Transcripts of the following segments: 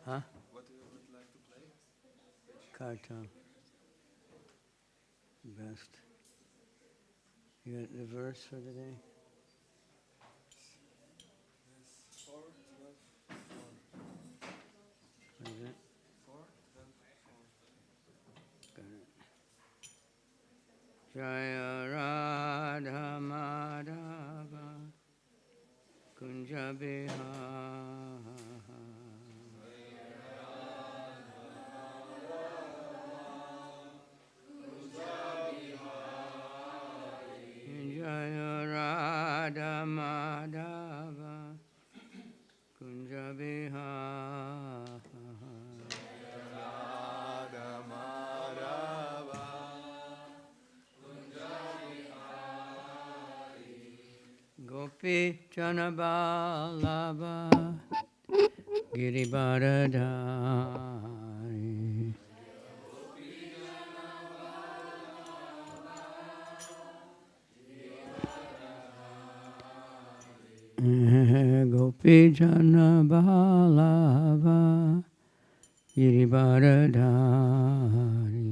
Huh? What you would like to play? Kartam. Best. You got the verse for the day? Yes, 4, 12, 4. What is it? 4, 12, 4. Got it. Jaya Radha Madhava Kunja Bihara Jaya Radha Madhava Kunja Bihara Radha Madhava Gopi Chanabalava Giribharadhari Gopi Chanabalava Giribharadhari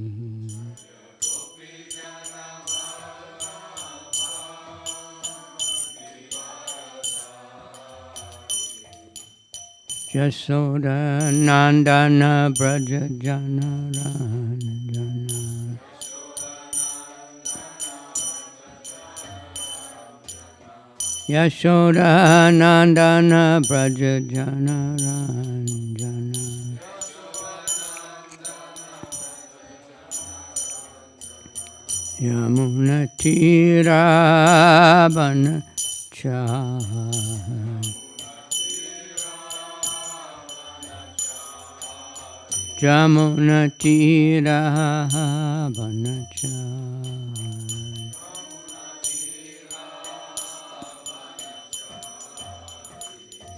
Yasoda Nandana Braja Jana Ranjana Yashoda Nandana Braja Jana Ranjana Yamuna Tira Bana Char Jamuna Tira Banachar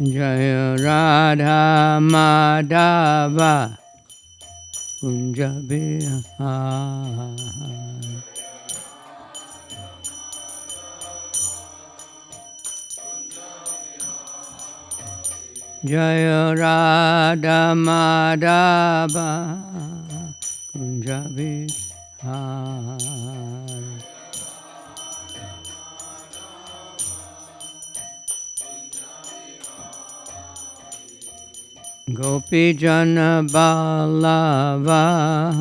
Jaya Radha Madhava Kunja Bihar Jaya Radha Madhava Kunja Bihar Gopi Jana Balava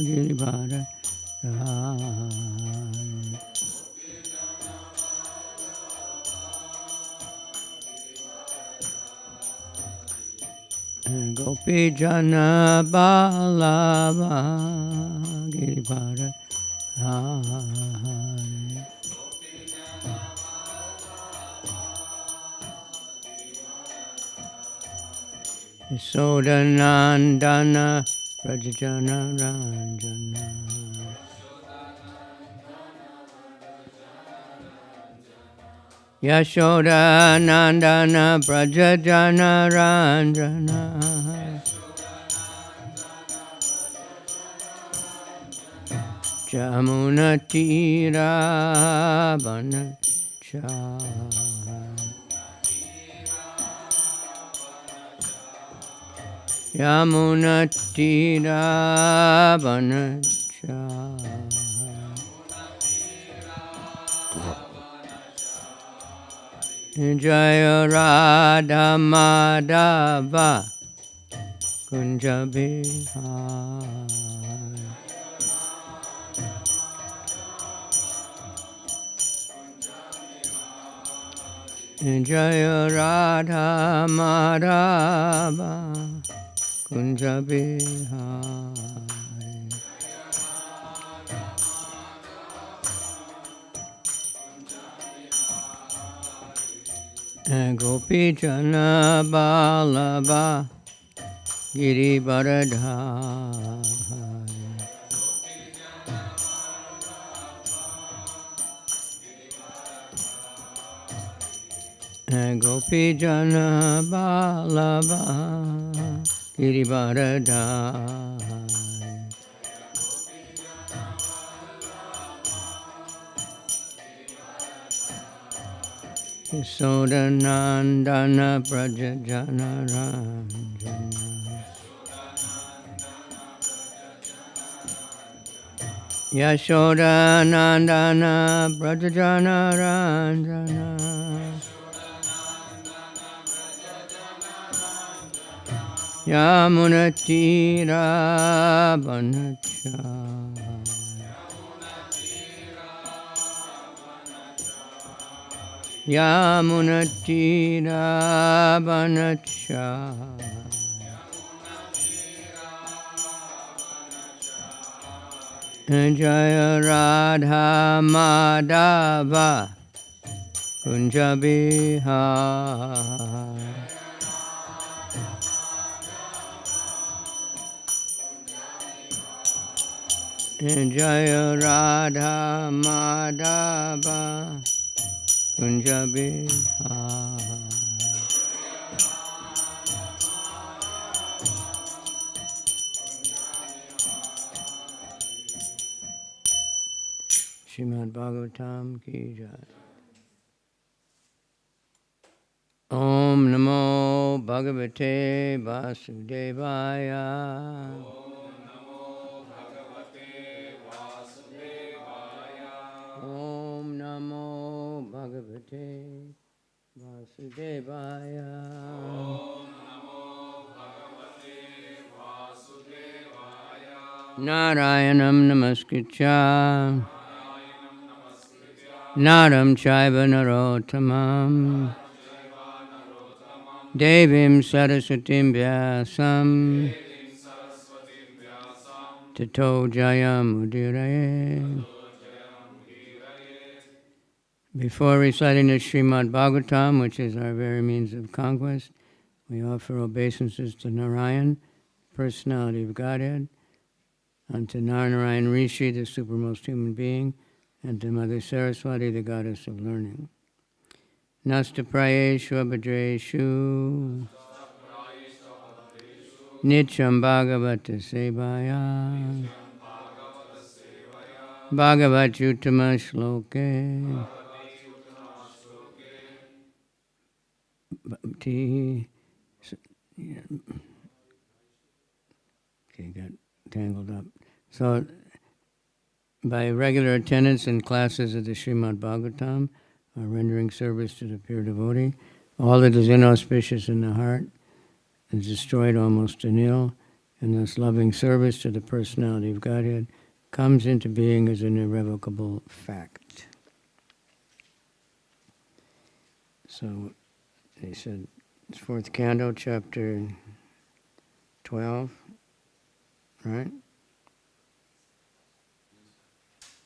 Giribhara Gopi Jana Balava Giribhara Sodanandana Prajajana Ranjana Yashoda Nandana Prajajana Ranjana Jamuna Tira Banachar Yamuna Tira Banachar Jaya Radha Madhava Kunja Bihar Jaya Radha Madhava Kunja Bihar Gopi Jana Balava Giribharadhari Gopi Jana Balava Giribharadhari Sodanandana Prajajana Ranjana Yashoda Nandana Brajajana Ranjana Yamunatira Banacha Yamunatira Banacha Jaya Radha Madhava Kunja Bihar Jaya Radha Madhava Kunja Bihar Srimad Bhagavatam ki jai. Om Namo Bhagavate Vasudevaya. Om Namo Bhagavate Vasudevaya. Narayanam Namaskritya Naram Chaiva Narottamam Devim Saraswatim Vyasam Tato Jayamudiraye. Before reciting the Srimad Bhagavatam, which is our very means of conquest, we offer obeisances to Narayan, personality of Godhead, and to Narayan Rishi, the supermost human being, and to Mother Saraswati, the goddess of learning. Nasta Prayeshu Abhadreshu Nityam Bhagavata Sevaya Bhagavat Utama Shloke Bhakti. Okay, got tangled up. So, by regular attendance in classes of the Srimad Bhagavatam, or rendering service to the pure devotee, all that is inauspicious in the heart is destroyed almost to nil, and thus loving service to the personality of Godhead comes into being as an irrevocable fact. So, they said, it's fourth canto, chapter 12, right?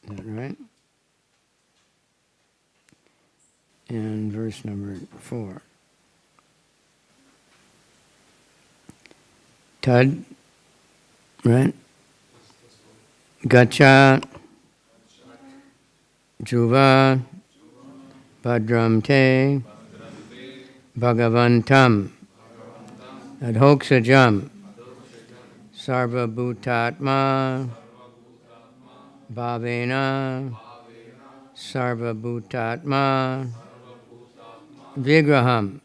Is that right? And verse number 4. Tad, right? Gacha, Juva, Bhadram Te, Bhagavantam, Adhoksajam, Sarva Bhutatma, Bhavena, Sarva Bhutatma, Vigraham,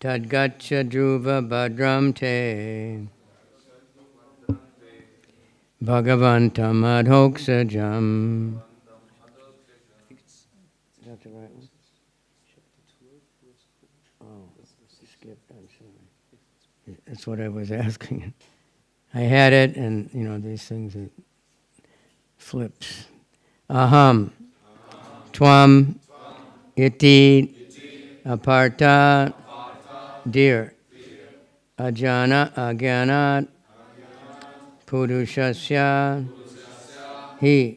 Tadgacha Dhruva Bhadram Te, Bhagavantam Adhoksajam. Is that the right one? Oh, skipped, I'm sorry. That's what I was asking. I had it, and these things, it flips. Aham, Tvam, Iti, Aparta, Dear, Ajana, Agyanat, Purushasya, Hi,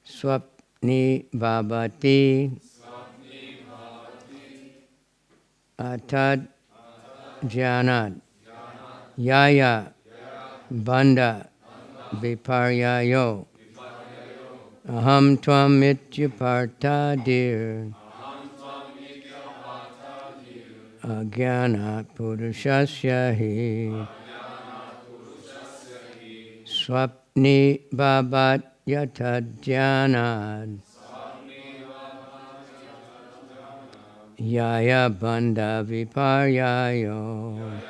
Swapni Bhavati, Atad, Jnanad, Yaya, Banda, Viparyayo, Aham Tvam Mityaparta Dear, Agyanat Purushasya Hi, Swapni Bhavat Yatadhyanad, Yaya Banda Viparyayo,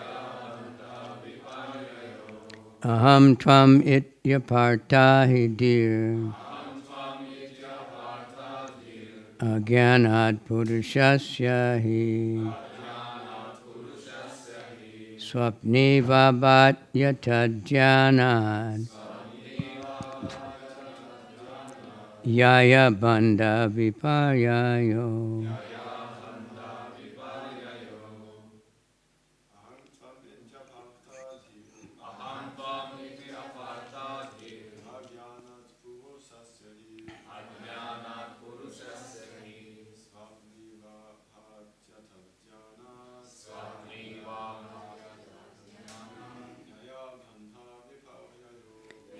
Aham tvam ityapartahi dir. Agyanat purushasya hi. Swapni vabat yatadjanat. Yaya bandha viparyayo.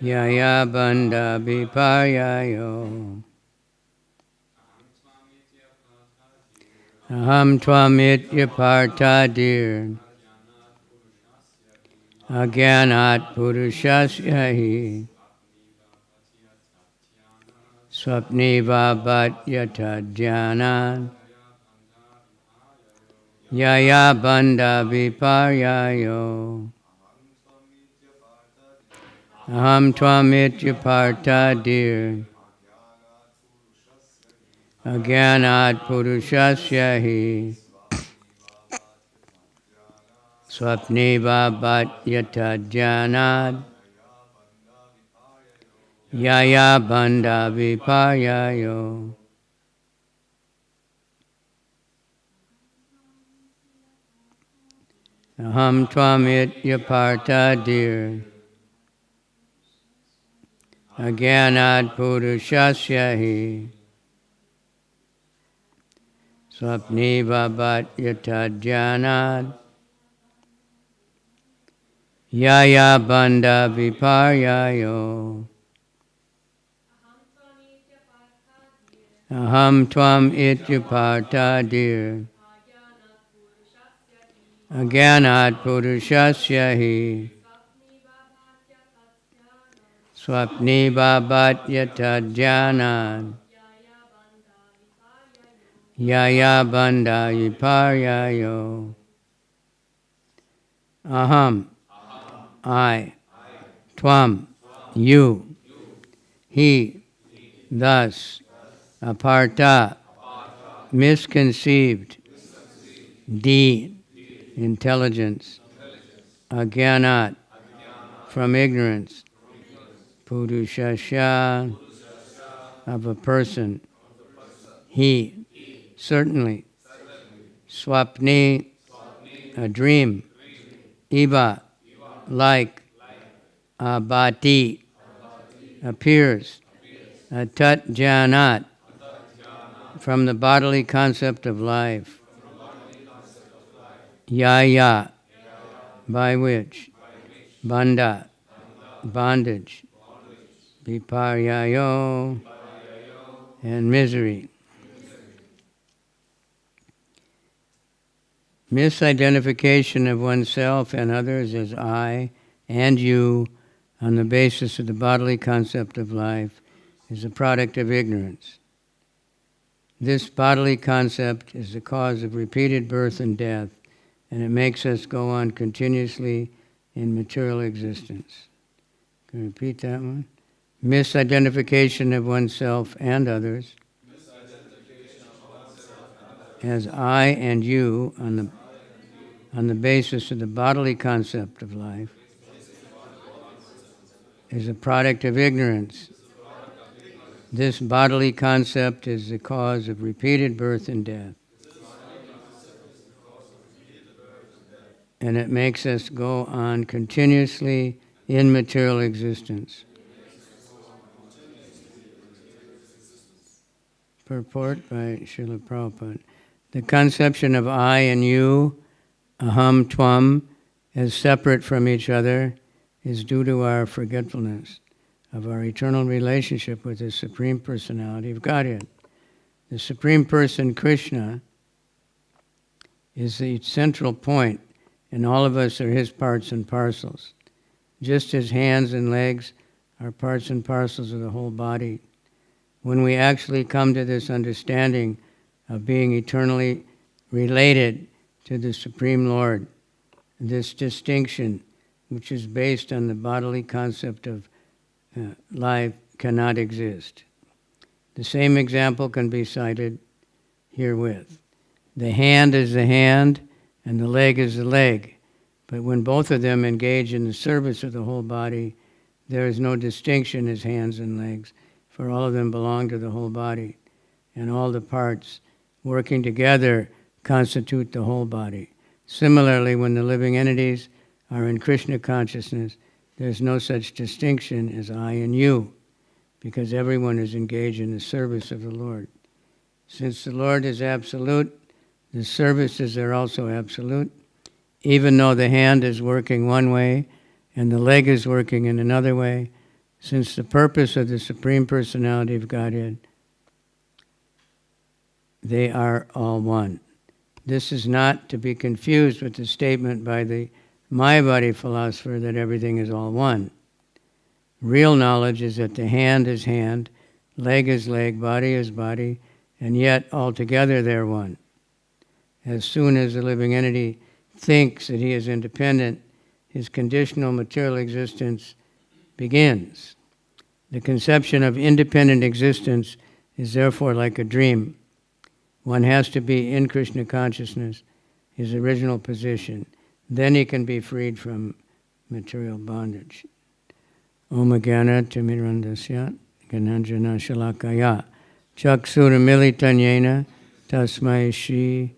Yaya bandha viparyayo. Aham tvamityapartadir. Agyanat purushasya hi. Swapni vabat yatadjanat. Yaya bandha viparyayo. Aham tvamityapartadir. Agyanat purushasya hi. Swapni vabat yatadjanat. Yaya bandha viparyayo. Aham tvamityapartadir. Agyanat purushasya hi. Swapni vabat yatadjanat. Yaya bandha viparyayo. Aham tvam ityapartadir. Agyanat purushasya hi. Swapni vabat yatadjanat. Yaya bandha viparyayo. Aham, I, tvam, you, he, thus, aparta, misconceived, di, intelligence, agyanat, from ignorance, purushasya, of a person, he, certainly, swapni, a dream, iva, like, abhati, appears, atat janat, from the bodily concept of life, yaya, by which, bandha, bondage, viparyayo, and misery. Misidentification of oneself and others as I and you on the basis of the bodily concept of life is a product of ignorance. This bodily concept is the cause of repeated birth and death, and it makes us go on continuously in material existence. Can you repeat that one? Misidentification of oneself and others as I and you on the basis of the bodily concept of life is a product of ignorance. This bodily concept is the cause of repeated birth and death. And it makes us go on continuously in material existence. Purport by Srila Prabhupada. The conception of I and you, aham tvam, as separate from each other is due to our forgetfulness of our eternal relationship with the Supreme Personality of Godhead. The Supreme Person, Krishna, is the central point, and all of us are his parts and parcels. Just as hands and legs are parts and parcels of the whole body. When we actually come to this understanding of being eternally related to the Supreme Lord, this distinction which is based on the bodily concept of life, cannot exist. The same example can be cited herewith. The hand is the hand and the leg is the leg, but when both of them engage in the service of the whole body, there is no distinction as hands and legs, for all of them belong to the whole body, and all the parts working together constitute the whole body. Similarly, when the living entities are in Krishna consciousness, there is no such distinction as I and you, because everyone is engaged in the service of the Lord. Since the Lord is absolute, the services are also absolute. Even though the hand is working one way and the leg is working in another way, since the purpose of the Supreme Personality of Godhead, they are all one. This is not to be confused with the statement by the Mayavadi philosopher that everything is all one. Real knowledge is that the hand is hand, leg is leg, body is body, and yet altogether they're one. As soon as the living entity thinks that he is independent, his conditional material existence begins. The conception of independent existence is therefore like a dream. One has to be in Krishna consciousness, his original position. Then he can be freed from material bondage. Om Jnana Timirandasya Gananjana Shalakaya Chakshura Militanyena Tasmai Shri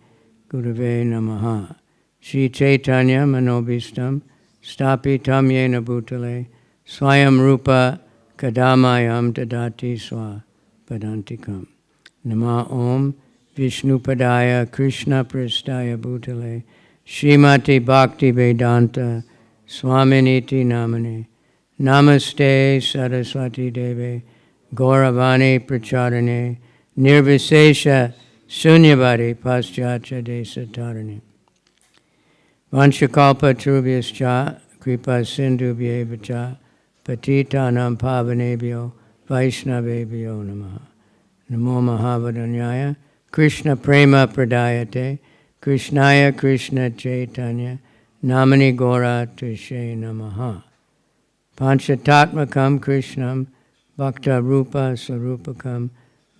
Gurave Namaha Shri Chaitanya Manobhistam Stapitam Yena Bhutale Swayam Rupa Kadamayam Dadati Swa Padantikam Nama Om Vishnupadaya Krishna Prastaya Bhutale Srimati Bhakti Vedanta Swaminiti Namane Namaste Saraswati Deve Gauravani Pracharane Nirvisesha Shunyavadi Paschatya Desatarane Vanchakalpa Trubhyascha Kripa Sindhubhyevacha Patitanam Pavanebhyo Vaishnavebhyo Namaha Namo Mahavadanyaya Krishna Prema Pradayate Krishnaya Krishna Chaitanya Namani Gora Tushe Namaha Panchatatmakam Krishnam Bhakta Rupa Sarupakam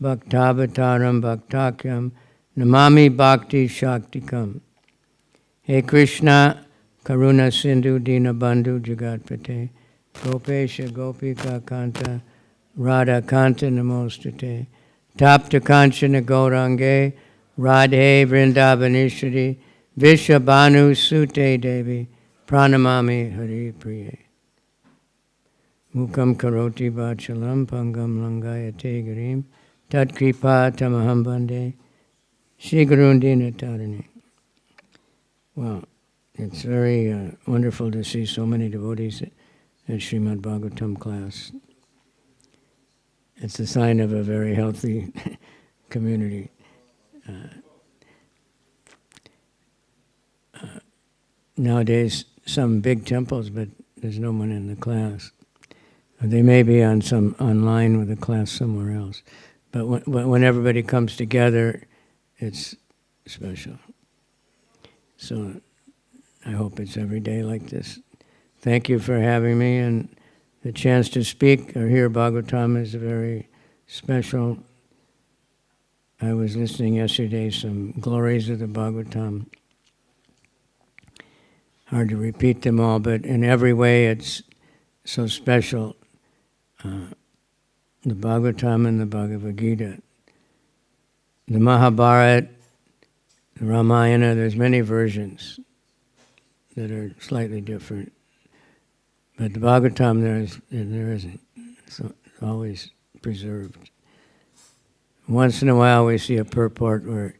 Bhaktavataram Bhaktakyam Namami Bhakti Shaktikam. Hey Krishna, Karuna Sindhu Dina Bandhu Jagatpate, Gopesha Gopika Kanta, Radha Kanta Namostate, Tapta Kanchana Gaurange, Radhe Vrindavanishri, Vishabhanu Sute Devi, Pranamami Hari Priye. Mukam Karoti Vachalam Pangam Langayate Garim, Tat Kripa Tamaham Bande, Shri Gurundina Tarini. Well, it's very wonderful to see so many devotees at Srimad Bhagavatam class. It's a sign of a very healthy community. Nowadays, some big temples, but there's no one in the class. They may be on some online with a class somewhere else. But when everybody comes together, it's special. So I hope it's every day like this. Thank you for having me, and the chance to speak or hear Bhagavatam is very special. I was listening yesterday, some glories of the Bhagavatam. Hard to repeat them all, but in every way it's so special. The Bhagavatam and the Bhagavad Gita. The Mahabharata, the Ramayana, there's many versions that are slightly different. But the Bhagavatam, there isn't. It's always preserved. Once in a while we see a purport where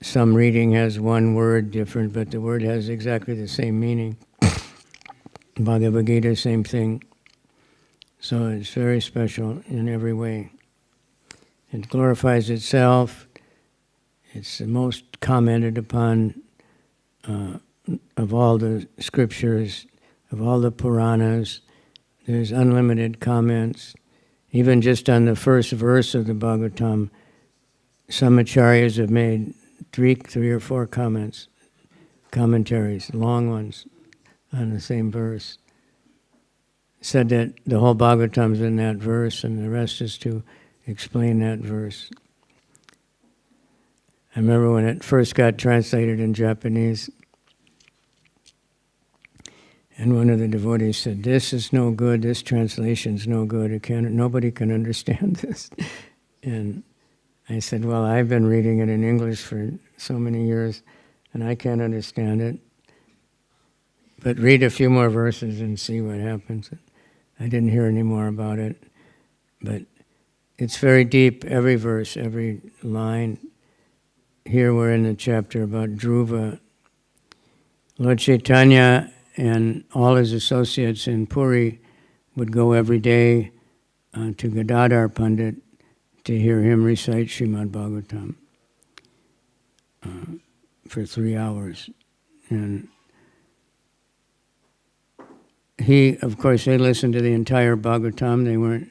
some reading has one word different, but the word has exactly the same meaning. Bhagavad Gita, same thing. So it's very special in every way. It glorifies itself. It's the most commented upon of all the scriptures, of all the Puranas. There's unlimited comments. Even just on the first verse of the Bhagavatam, some acharyas have made three or four commentaries, long ones, on the same verse. said that the whole Bhagavatam's in that verse, and the rest is to explain that verse. I remember when it first got translated in Japanese, and one of the devotees said, "This is no good. This translation's no good. Nobody can understand this." And I said, "Well, I've been reading it in English for so many years, and I can't understand it. But read a few more verses and see what happens." I didn't hear any more about it, but it's very deep. Every verse, every line. Here we're in the chapter about Dhruva. Lord Chaitanya and all his associates in Puri would go every day to Gadadhar Pandit to hear him recite Srimad Bhagavatam for 3 hours. And of course, they listened to the entire Bhagavatam. They weren't,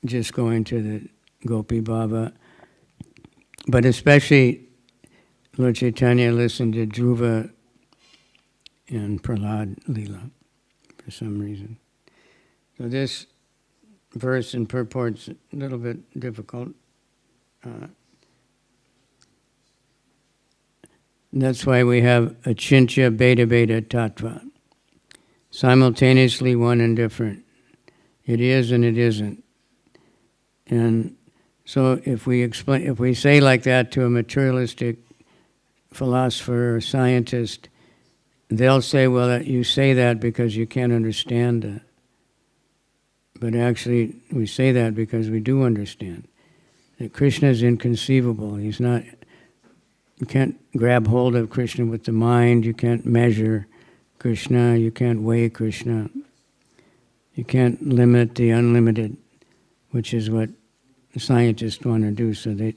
just going to the Gopi Baba. But especially Lord Chaitanya listened to Dhruva and Prahlad Leela for some reason. So this verse and purport's a little bit difficult. That's why we have achintya beta beta tattva. Simultaneously one and different. It is and it isn't. And so if we say like that to a materialistic philosopher or scientist, they'll say, well, you say that because you can't understand it. But actually, we say that because we do understand. That Krishna is inconceivable. He's not, you can't grab hold of Krishna with the mind. You can't measure Krishna. You can't weigh Krishna. You can't limit the unlimited, which is what scientists want to do. So they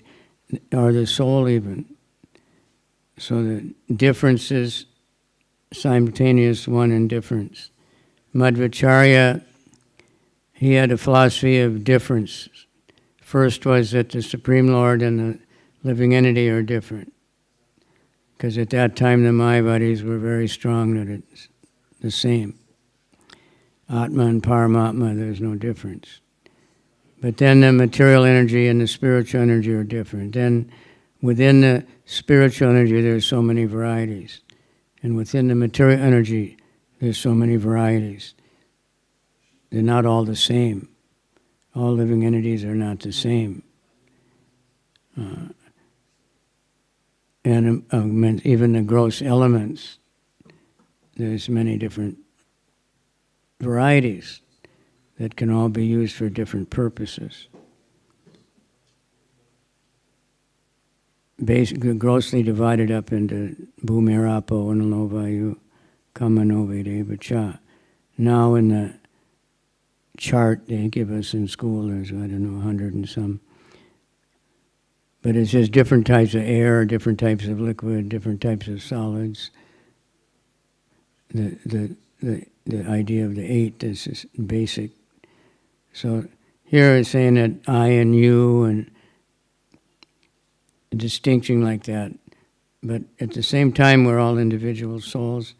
are the soul even. So the differences, simultaneous one and difference. Madhvacharya, he had a philosophy of difference. First was that the Supreme Lord and the living entity are different. Because at that time the Mayavadis were very strong that it's the same. Atma and Paramatma, there's no difference. But then the material energy and the spiritual energy are different. Then within the spiritual energy there's so many varieties. And within the material energy there's so many varieties. They're not all the same. All living entities are not the same. And even the gross elements, there's many different varieties that can all be used for different purposes. Basically, grossly divided up into bhumirapo and lovayu, kamano cha. Now in the chart they give us in school, there's, 100 and some. But it's just different types of air, different types of liquid, different types of solids. The idea of the 8 is just basic. So here it's saying that I and you and a distinction like that. But at the same time, we're all individual souls.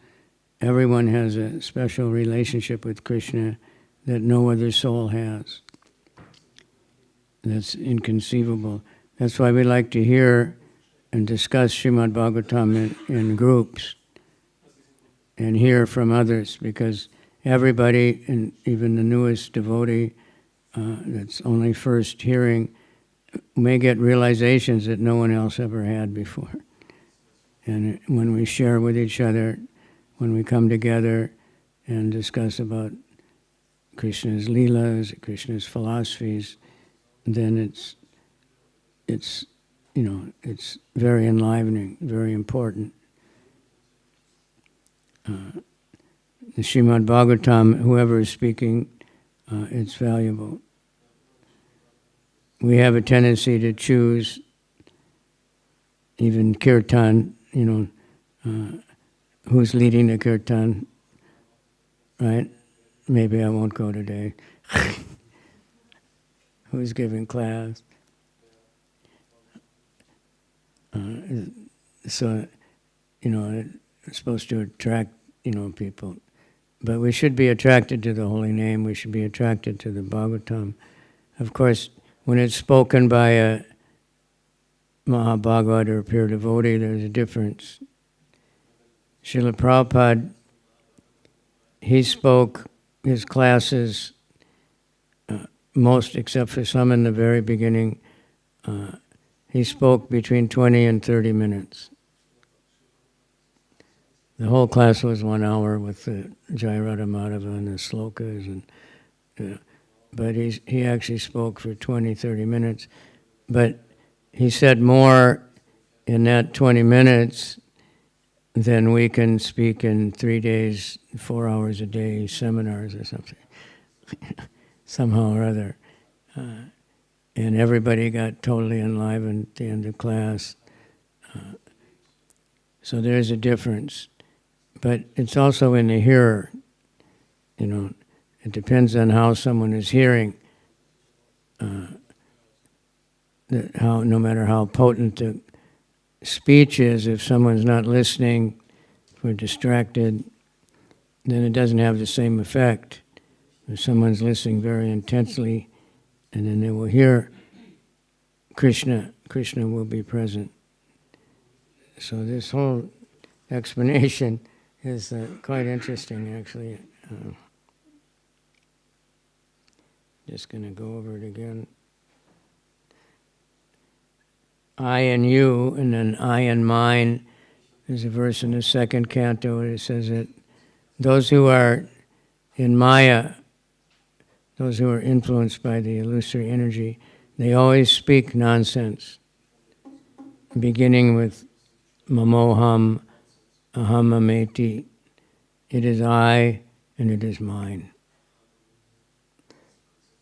Everyone has a special relationship with Krishna that no other soul has. That's inconceivable. That's why we like to hear and discuss Srimad Bhagavatam in groups and hear from others, because everybody, and even the newest devotee that's only first hearing, may get realizations that no one else ever had before. And when we share with each other, when we come together and discuss about Krishna's leelas, Krishna's philosophies, then it's very enlivening, very important. The Srimad Bhagavatam, whoever is speaking, it's valuable. We have a tendency to choose, even kirtan, who's leading the kirtan, right? Maybe I won't go today. Who's giving class? So, it's supposed to attract, people. But we should be attracted to the holy name. We should be attracted to the Bhagavatam. Of course, when it's spoken by a Mahabhagavad or a pure devotee, there's a difference. Srila Prabhupada, he spoke his classes, most except for some in the very beginning, he spoke between 20 and 30 minutes. The whole class was 1 hour with the Jayarada Madhava and the slokas, but he actually spoke for 20, 30 minutes. But he said more in that 20 minutes than we can speak in 3 days, 4 hours a day, seminars or something, somehow or other. And everybody got totally enlivened at the end of class. So there's a difference. But it's also in the hearer. You know, it depends on how someone is hearing. No matter how potent the speech is, if someone's not listening, if we're distracted, then it doesn't have the same effect. If someone's listening very intensely, and then they will hear Krishna will be present. So this whole explanation is quite interesting, actually. Just going to go over it again. I and you, and then I and mine. There's a verse in the second canto that says that those who are in Maya, those who are influenced by the illusory energy, they always speak nonsense, beginning with mamoham, ahamameti. It is I and it is mine.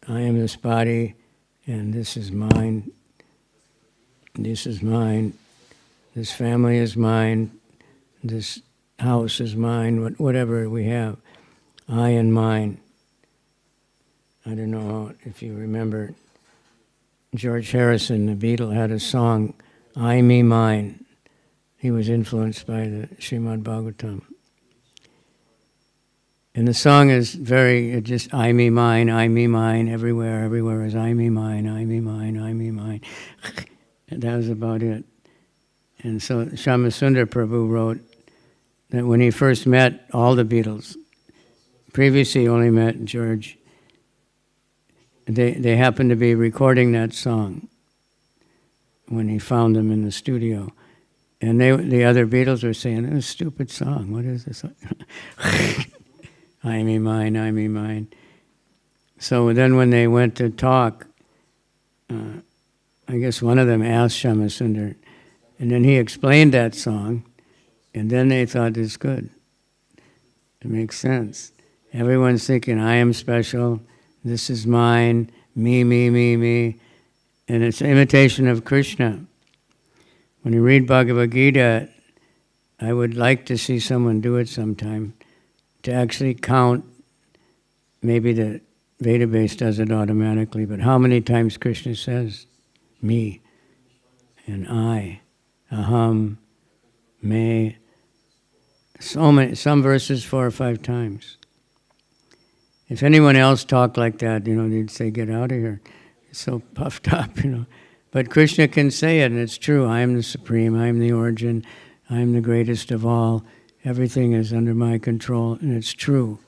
I am this body and this is mine. This is mine. This family is mine. This house is mine. Whatever we have, I and mine. I don't know if you remember, George Harrison, the Beatle, had a song, I, Me, Mine. He was influenced by the Srimad Bhagavatam. And the song is just I, me, mine, everywhere is I, me, mine, I, me, mine, I, me, mine. And that was about it. And so Shyamasundar Prabhu wrote that when he first met all the Beatles, previously he only met George, they happened to be recording that song when he found them in the studio. And the other Beatles were saying, "It's a stupid song. What is this?" I, me, mine, I, me, mine. So then when they went to talk, I guess one of them asked Shyamasundar, and then he explained that song, and then they thought it's good. It makes sense. Everyone's thinking, I am special, this is mine, me, me, me, me. And it's an imitation of Krishna. When you read Bhagavad Gita, I would like to see someone do it sometime, to actually count, maybe the Vedabase does it automatically, but how many times Krishna says, me, and I, aham, me, some verses 4 or 5 times. If anyone else talked like that, they'd say, get out of here. It's so puffed up, But Krishna can say it, and it's true. I am the supreme, I am the origin, I am the greatest of all. Everything is under my control, and it's true.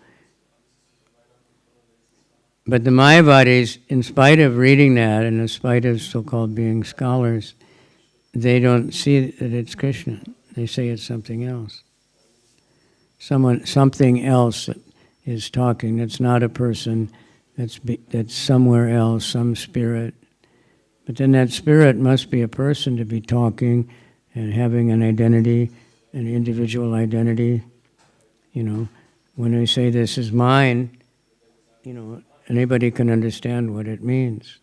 But the Mayavadis, in spite of reading that, and in spite of so-called being scholars, they don't see that it's Krishna. They say it's something else. Something else that is talking. That's not a person. That's somewhere else, some spirit. But then that spirit must be a person to be talking and having an identity, an individual identity. When we say this is mine, anybody can understand what it means.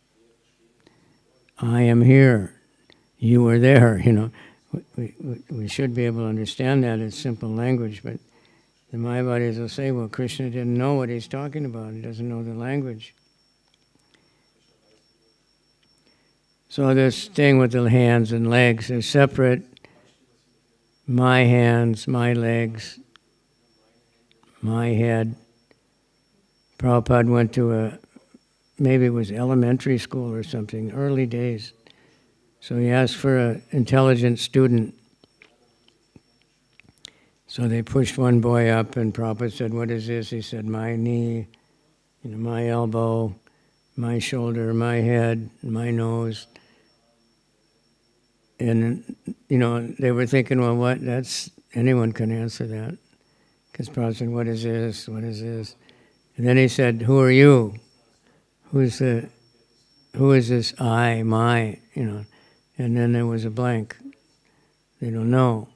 I am here. You are there, We should be able to understand that in simple language, but the Mayavadis will say, well, Krishna didn't know what he's talking about. He doesn't know the language. So this thing with the hands and legs is separate. My hands, my legs, my head. Prabhupada went to maybe it was elementary school or something, early days. So he asked for an intelligent student. So they pushed one boy up, and Prabhupada said, "What is this?" He said, "My knee, my elbow, my shoulder, my head, my nose." And, they were thinking, well, what? Anyone can answer that. Because Prabhupada said, "What is this? What is this?" And then he said, "Who are you? Who is this I, my, And then there was a blank. They don't know.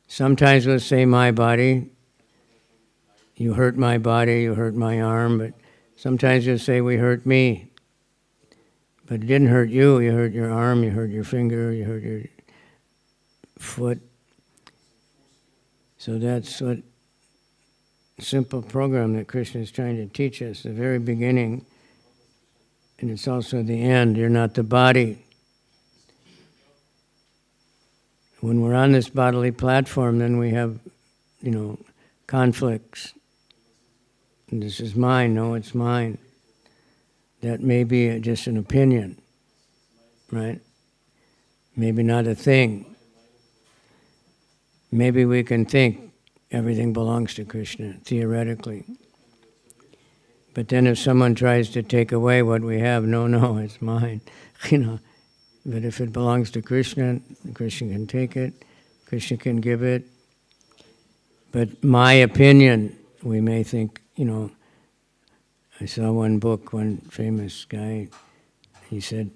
Sometimes we'll say, "My body." You hurt my body, you hurt my arm, but sometimes you'll say, "We hurt me." But it didn't hurt you. You hurt your arm, you hurt your finger, you hurt your foot. So that's what simple program that Krishna is trying to teach us, the very beginning, and it's also the end. You're not the body. When we're on this bodily platform, then we have, conflicts. And this is mine. No, it's mine. That may be just an opinion, right? Maybe not a thing. Maybe we can think everything belongs to Krishna, theoretically. But then if someone tries to take away what we have, no, it's mine, But if it belongs to Krishna, Krishna can take it, Krishna can give it. But my opinion, we may think, I saw one book, one famous guy, he said,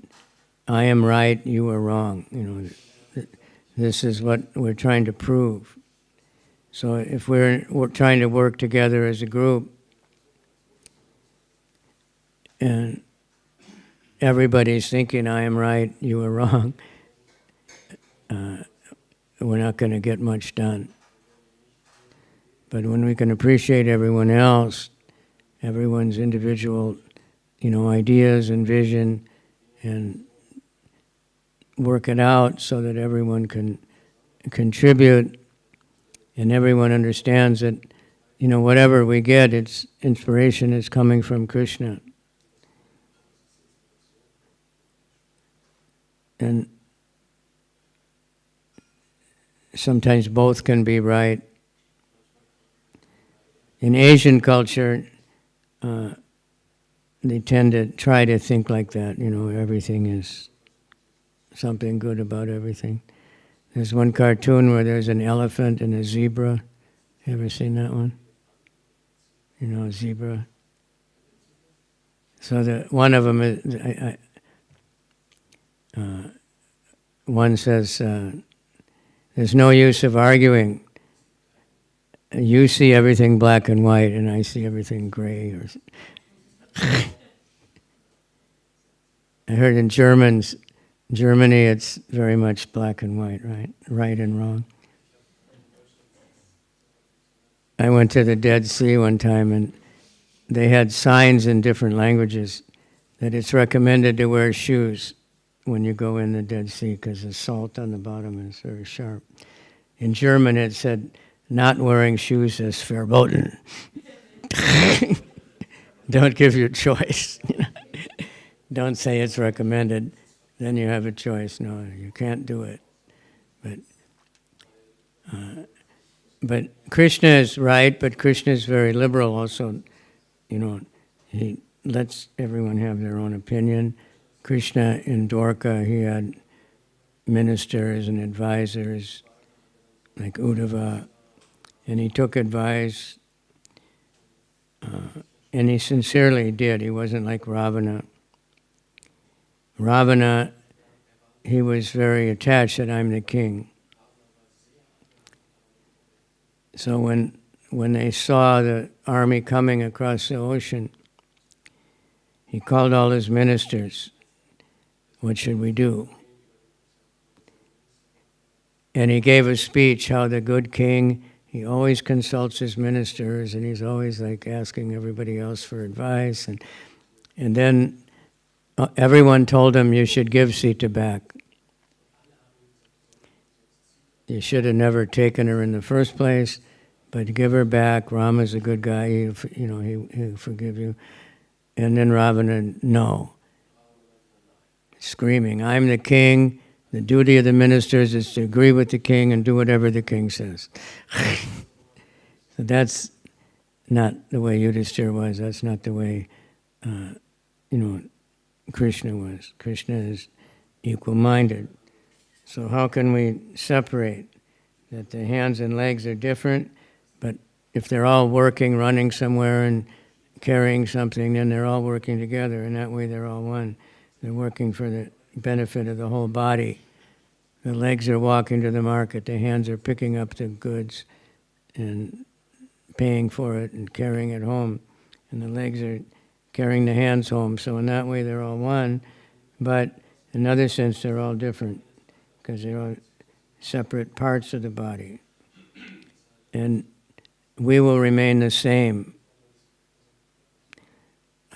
"I am right, you are wrong." This is what we're trying to prove. So if we're trying to work together as a group, and everybody's thinking, "I am right, you are wrong," we're not going to get much done. But when we can appreciate everyone else, everyone's individual, ideas and vision, and work it out so that everyone can contribute, and everyone understands that, whatever we get, it's inspiration is coming from Krishna. And sometimes both can be right. In Asian culture, they tend to try to think like that, everything is something good about everything. There's one cartoon where there's an elephant and a zebra. You ever seen that one? A zebra. So one of them is, one says, "There's no use of arguing. You see everything black and white, and I see everything gray." I heard in Germany, it's very much black and white, right? Right and wrong. I went to the Dead Sea one time, and they had signs in different languages that it's recommended to wear shoes when you go in the Dead Sea because the salt on the bottom is very sharp. In German, it said, "Not wearing shoes is verboten." Don't give your choice. Don't say it's recommended. Then you have a choice. No, you can't do it. But Krishna is right, but Krishna is very liberal also. He lets everyone have their own opinion. Krishna in Dwarka, he had ministers and advisors like Uddhava, and he took advice, and he sincerely did. He wasn't like Ravana. Ravana, he was very attached that I'm the king. So when they saw the army coming across the ocean, he called all his ministers. What should we do? And he gave a speech how the good king, he always consults his ministers, and he's always like asking everybody else for advice. And then everyone told him, "You should give Sita back. You should have never taken her in the first place, but give her back. Rama's a good guy. He'll forgive you. And then Ravana, no. Screaming, I'm the king. The duty of the ministers is to agree with the king and do whatever the king says. So that's not the way Yudhishthira was. That's not the way, Krishna was. Krishna is equal-minded. So how can we separate that the hands and legs are different, but if they're all working, running somewhere and carrying something, then they're all working together, and that way they're all one. They're working for the benefit of the whole body. The legs are walking to the market. The hands are picking up the goods and paying for it and carrying it home. And the legs are carrying the hands home. So in that way, they're all one. But in another sense, they're all different because they're all separate parts of the body. And we will remain the same.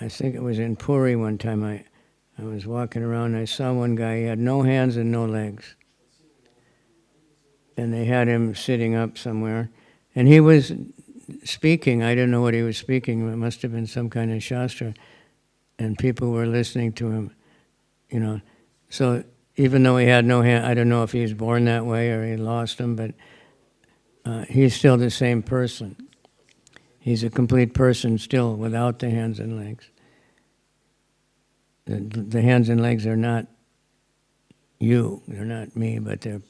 I think it was in Puri one time. I was walking around and I saw one guy, he had no hands and no legs. And they had him sitting up somewhere. And he was speaking. I didn't know what he was speaking. It must have been some kind of shastra. And people were listening to him, So even though he had no hand, I don't know if he was born that way or he lost them, but he's still the same person. He's a complete person still without the hands and legs. The hands and legs are not you, they're not me, but they're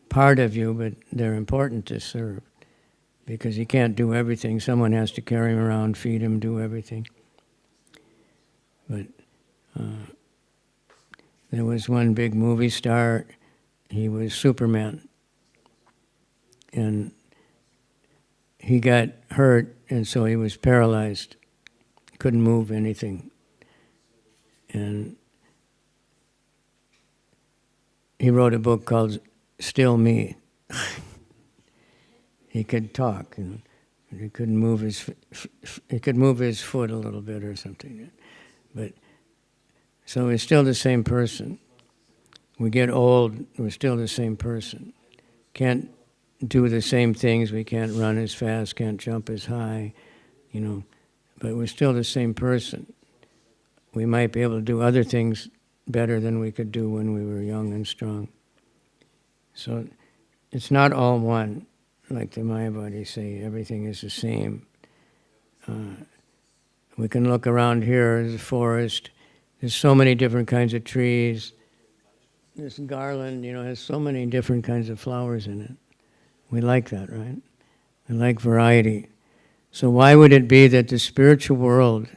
part of you, but they're important to serve because he can't do everything. Someone has to carry him around, feed him, do everything. But there was one big movie star, he was Superman, and he got hurt, and so he was paralyzed, couldn't move anything. And he wrote a book called Still Me. He could talk, and he couldn't move he could move his foot a little bit or something. But so he's still the same person. We get old, we're still the same person. Can't do the same things. We can't run as fast, can't jump as high, but we're still the same person. We might be able to do other things better than we could do when we were young and strong. So it's not all one, like the Mayavadis say, everything is the same. We can look around here, there's a forest, there's so many different kinds of trees. This garland, has so many different kinds of flowers in it. We like that, right? We like variety. So why would it be that the spiritual world,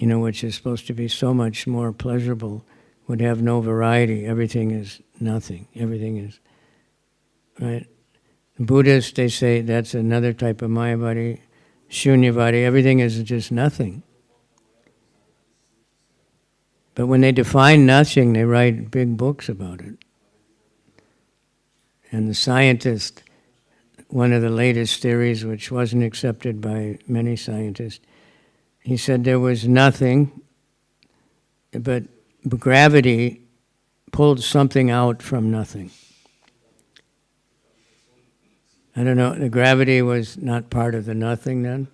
which is supposed to be so much more pleasurable, would have no variety? Everything is nothing. Everything is, right? Buddhists, they say that's another type of Mayavadi, Shunyavadi. Everything is just nothing. But when they define nothing, they write big books about it. And the scientist, one of the latest theories, which wasn't accepted by many scientists, he said there was nothing, but gravity pulled something out from nothing. I don't know, the gravity was not part of the nothing then?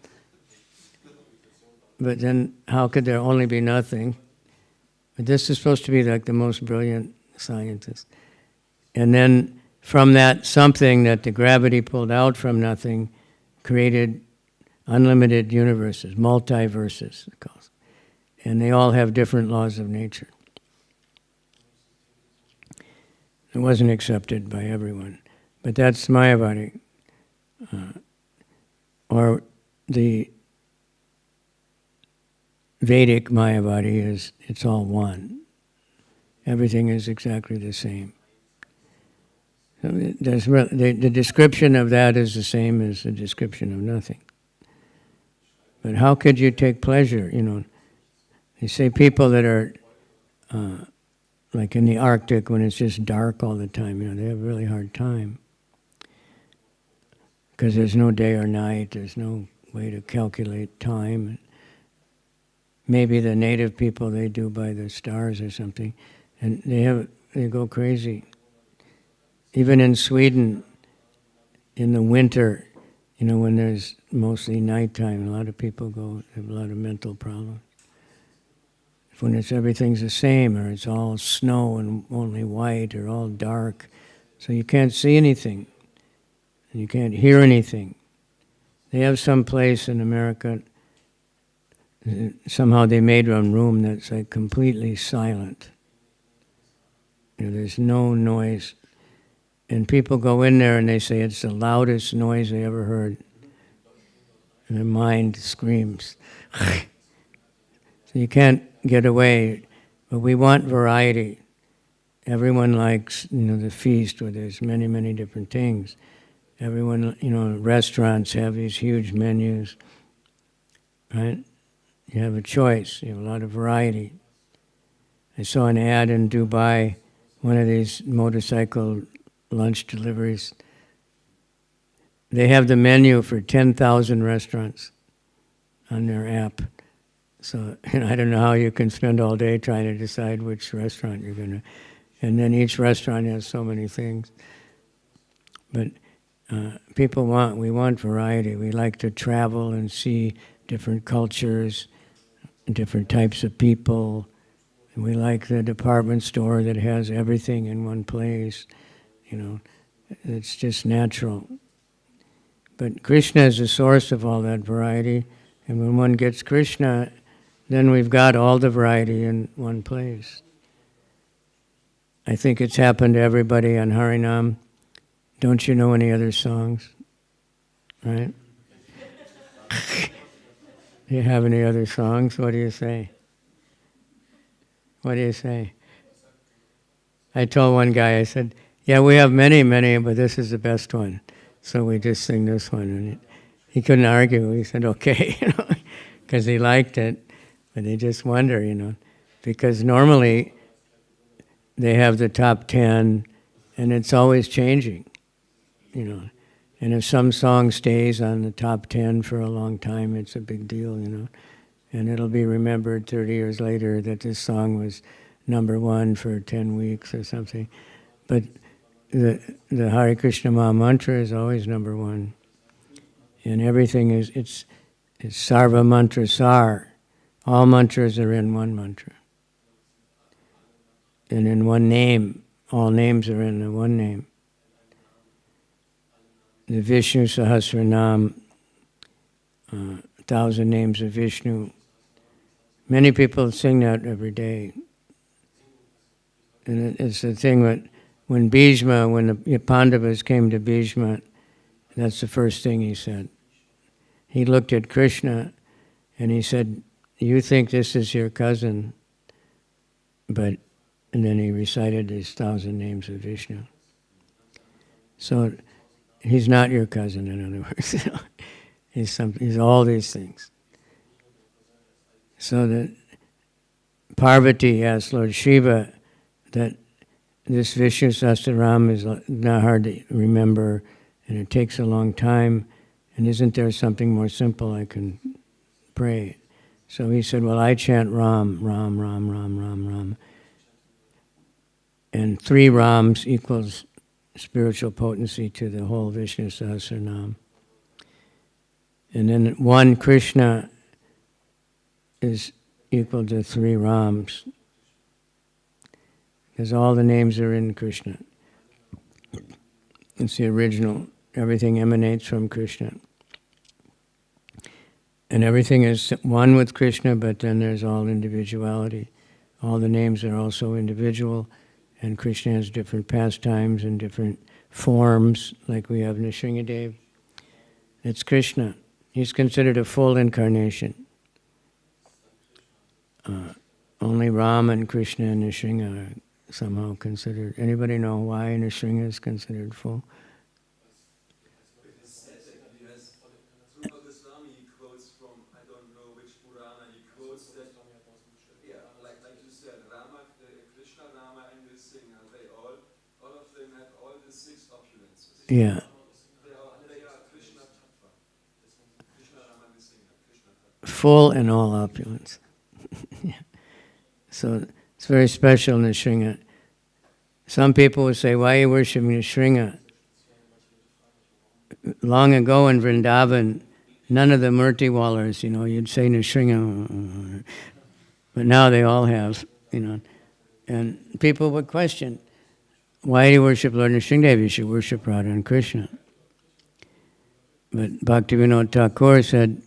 But then how could there only be nothing? But this is supposed to be like the most brilliant scientist. And then from that something that the gravity pulled out from nothing created unlimited universes, multiverses, it calls. And they all have different laws of nature. It wasn't accepted by everyone. But that's Mayavadi. Or the Vedic Mayavadi is, it's all one. Everything is exactly the same. So the description of that is the same as the description of nothing. But how could you take pleasure? They say people that are like in the Arctic when it's just dark all the time, they have a really hard time. Because there's no day or night, there's no way to calculate time. Maybe the native people, they do by the stars or something, and they go crazy. Even in Sweden, in the winter, when there's mostly nighttime, a lot of people have a lot of mental problems. When everything's the same, or it's all snow and only white, or all dark, so you can't see anything, and you can't hear anything. They have some place in America, somehow they made one room that's like completely silent. There's no noise. And people go in there and they say it's the loudest noise they ever heard. And their mind screams. So you can't get away. But we want variety. Everyone likes, the feast where there's many, many different things. Everyone, restaurants have these huge menus, right? You have a choice. You have a lot of variety. I saw an ad in Dubai, one of these motorcycle lunch deliveries. They have the menu for 10,000 restaurants on their app. So, I don't know how you can spend all day trying to decide which restaurant you're going to. And then each restaurant has so many things. But we want variety. We like to travel and see different cultures, different types of people. And we like the department store that has everything in one place. It's just natural. But Krishna is the source of all that variety. And when one gets Krishna, then we've got all the variety in one place. I think it's happened to everybody on Harinam. Don't you know any other songs? Right? Do you have any other songs? What do you say? What do you say? I told one guy, I said, yeah, we have many, many, but this is the best one. So we just sing this one. And he couldn't argue. He said, okay, because he liked it. But they just wonder, because normally they have the top 10, and it's always changing, And if some song stays on the top 10 for a long time, it's a big deal, And it'll be remembered 30 years later that this song was number 1 for 10 weeks or something. But the Hare Krishna Maha Mantra is always number 1. And everything it's Sarva Mantra Sar. All mantras are in one mantra. And in one name. All names are in the one name. The Vishnu Sahasranam, 1,000 names of Vishnu. Many people sing that every day. And it's the thing that when the Pandavas came to Bhishma, that's the first thing he said. He looked at Krishna and he said, you think this is your cousin, and then he recited his 1,000 names of Vishnu. So he's not your cousin, in other words. He's all these things. So that Parvati asked Lord Shiva that this Vishnu Sahasranam is not hard to remember, and it takes a long time, and isn't there something more simple I can pray? So he said, well, I chant Ram, Ram, Ram, Ram, Ram, Ram. And 3 Rams equals spiritual potency to the whole Vishnu Sahasranam. And then 1 Krishna is equal to 3 Rams. Because all the names are in Krishna. It's the original. Everything emanates from Krishna. And everything is one with Krishna, but then there's all individuality. All the names are also individual, and Krishna has different pastimes and different forms, like we have Nrsimhadev. It's Krishna. He's considered a full incarnation. Only Ram and Krishna and Nrsimha are somehow considered. Anybody know why Nrsimha is considered full? Swami quotes from, I don't know which Purana, he quotes that, like you said, Rama, Krishna, Rama, and Nrsimha, all of them have all the 6 opulences. Yeah. They are Krishna Tattva. Krishna, Rama, Nrsimha, Krishna Tattva. Full in all opulence. Yeah. So it's very special, Nrsimha. Some people will say, why are you worshiping Nrsimha? long ago in Vrindavan, none of the Murti-wallers, you'd say Nrsimha, but now they all have, And people would question, why do you worship Lord Nrsimhadev? You should worship Radha and Krishna. But Bhaktivinoda Thakur said,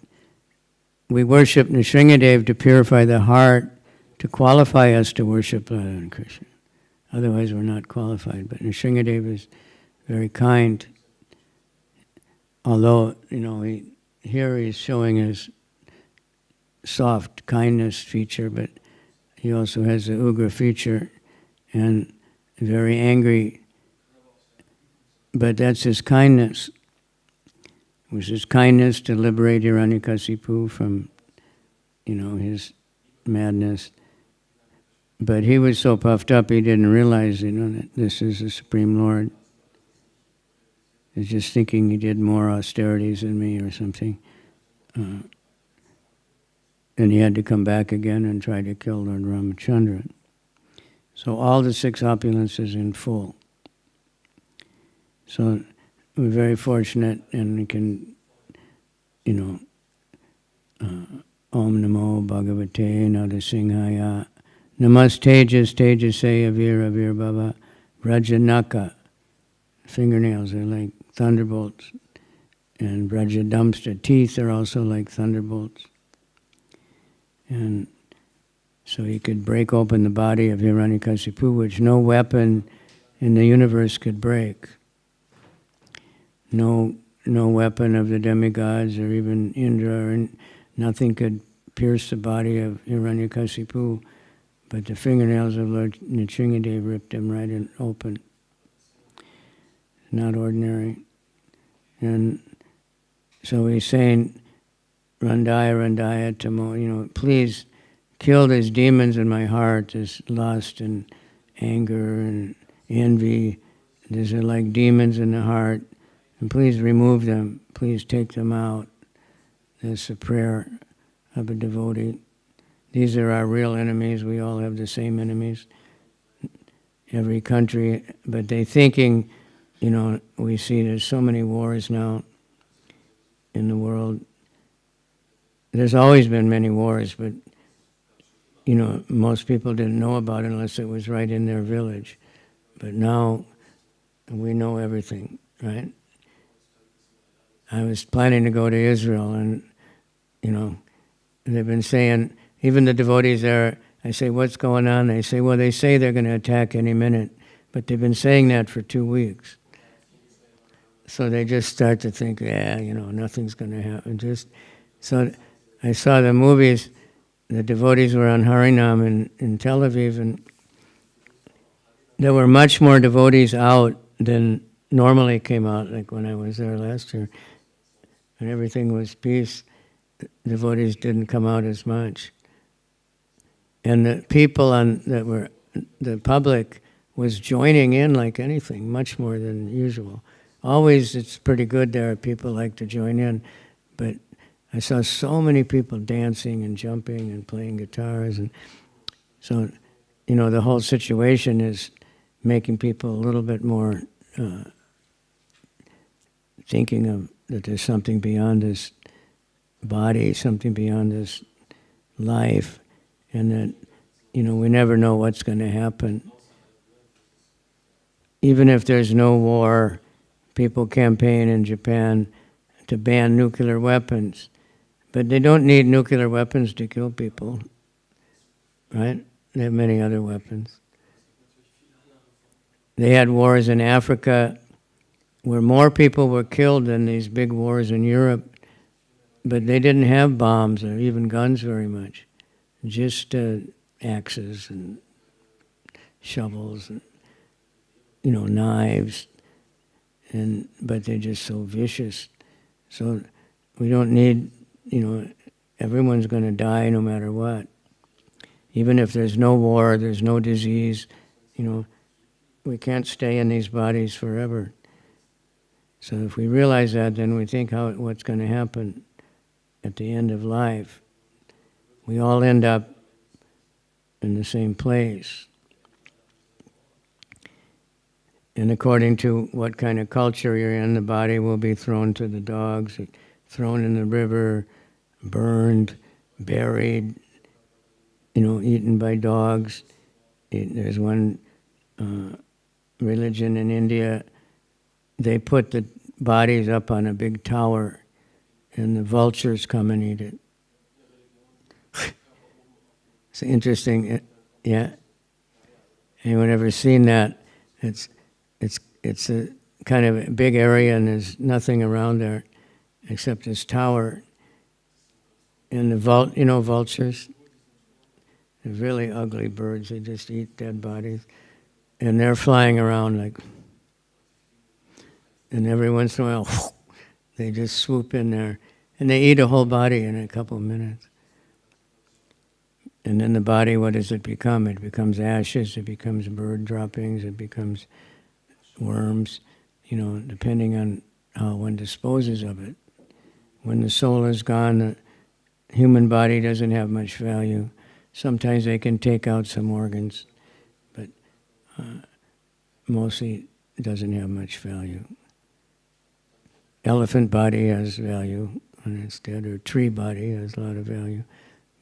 we worship Nrsimhadev to purify the heart, to qualify us to worship Radha and Krishna. Otherwise, we're not qualified. But Nrsimhadev is very kind. Although, here he's showing his soft kindness feature, but he also has the ugra feature and very angry. But that's his kindness. It was his kindness to liberate Hiranyakasipu from, his madness. But he was so puffed up he didn't realize, that this is the Supreme Lord. He's just thinking he did more austerities than me or something. And he had to come back again and try to kill Lord Ramachandra. So all the 6 opulences in full. So we're very fortunate, and we can, Om Namo Bhagavate Narasimhaya, Namastejas Tejase Avir Bhava, Vrajanaka. Fingernails are like thunderbolts, and Vrajadamsta teeth are also like thunderbolts. And so he could break open the body of Hiranyakasipu, which no weapon in the universe could break. No weapon of the demigods or even Indra, or nothing could pierce the body of Hiranyakasipu, but the fingernails of Lord Nrsimhadev ripped him right open. Not ordinary. And so he's saying, Randaya, Randaya, Tamo, please kill these demons in my heart, this lust and anger and envy. These are like demons in the heart. And please remove them. Please take them out. That's a prayer of a devotee. These are our real enemies. We all have the same enemies. Every country, but they thinking, we see there's so many wars now in the world. There's always been many wars, but, most people didn't know about it unless it was right in their village. But now we know everything, right? I was planning to go to Israel, and, they've been saying, even the devotees there, I say, what's going on? They say, well, they say they're going to attack any minute, but they've been saying that for 2 weeks. So they just start to think, nothing's going to happen. So I saw the movies, the devotees were on Harinam in Tel Aviv, and there were much more devotees out than normally came out, like when I was there last year. When everything was peace, devotees didn't come out as much. And the people the public was joining in like anything, much more than usual. Always it's pretty good there, people like to join in, but I saw so many people dancing and jumping and playing guitars, and so, the whole situation is making people a little bit more thinking of that there's something beyond this body, something beyond this life, and that, we never know what's going to happen. Even if there's no war, people campaign in Japan to ban nuclear weapons, but they don't need nuclear weapons to kill people, right? They have many other weapons. They had wars in Africa where more people were killed than these big wars in Europe, but they didn't have bombs or even guns very much, just axes and shovels and, knives, but they're just so vicious. So we don't need, everyone's going to die no matter what. Even if there's no war, there's no disease, we can't stay in these bodies forever. So if we realize that, then we think what's going to happen at the end of life. We all end up in the same place. And according to what kind of culture you're in, the body will be thrown to the dogs, thrown in the river, burned, buried, eaten by dogs. There's one religion in India, they put the bodies up on a big tower and the vultures come and eat it. It's interesting, yeah. Anyone ever seen that? It's a kind of a big area and there's nothing around there except this tower. And the vultures, they're really ugly birds. They just eat dead bodies. And they're flying around like, and every once in a while, they just swoop in there. And they eat a whole body in a couple of minutes. And then the body, what does it become? It becomes ashes, it becomes bird droppings, it becomes worms, depending on how one disposes of it. When the soul is gone, the human body doesn't have much value. Sometimes they can take out some organs, but mostly it doesn't have much value. Elephant body has value when it's dead, or tree body has a lot of value.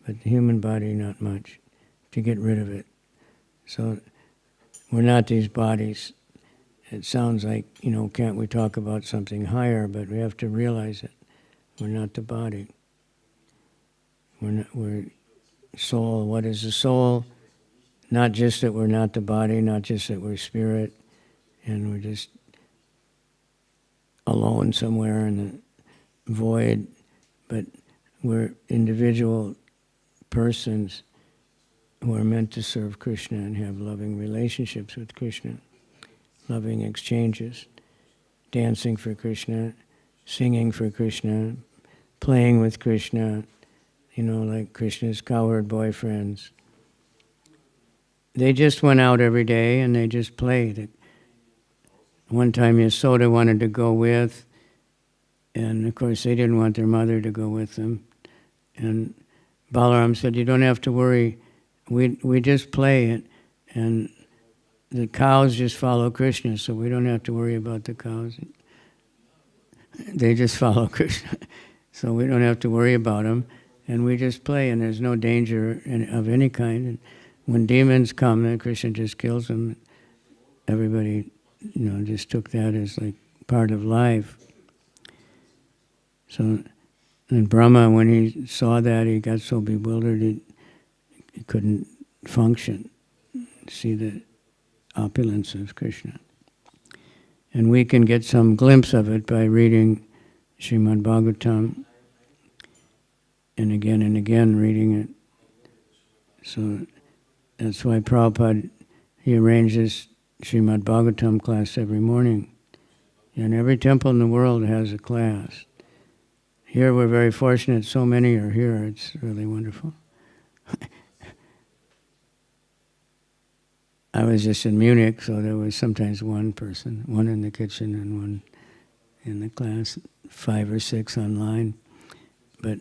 But the human body, not much, to get rid of it. So we're not these bodies. It sounds like, can't we talk about something higher, but we have to realize it. We're not the body. We're soul. What is the soul? Not just that we're not the body, not just that we're spirit, and we're just alone somewhere in the void, but we're individual persons who are meant to serve Krishna and have loving relationships with Krishna, loving exchanges, dancing for Krishna, singing for Krishna, playing with Krishna, like Krishna's cowherd boyfriends. They just went out every day and they just played. One time Yasoda wanted to go with, and of course they didn't want their mother to go with them. And Balaram said, you don't have to worry, we just play it, and the cows just follow Krishna, so we don't have to worry about the cows. They just follow Krishna, so we don't have to worry about them, and we just play, and there's no danger of any kind. And when demons come, then Krishna just kills them. Everybody, just took that as like part of life. So, and Brahma, when he saw that, he got so bewildered he couldn't function, see the opulence of Krishna. And we can get some glimpse of it by reading Srimad Bhagavatam and again reading it. So that's why Prabhupada, he arranges Srimad Bhagavatam class every morning. And every temple in the world has a class. Here we're very fortunate, so many are here, it's really wonderful. I was just in Munich, so there was sometimes one person, one in the kitchen and one in the class, 5 or 6 online. But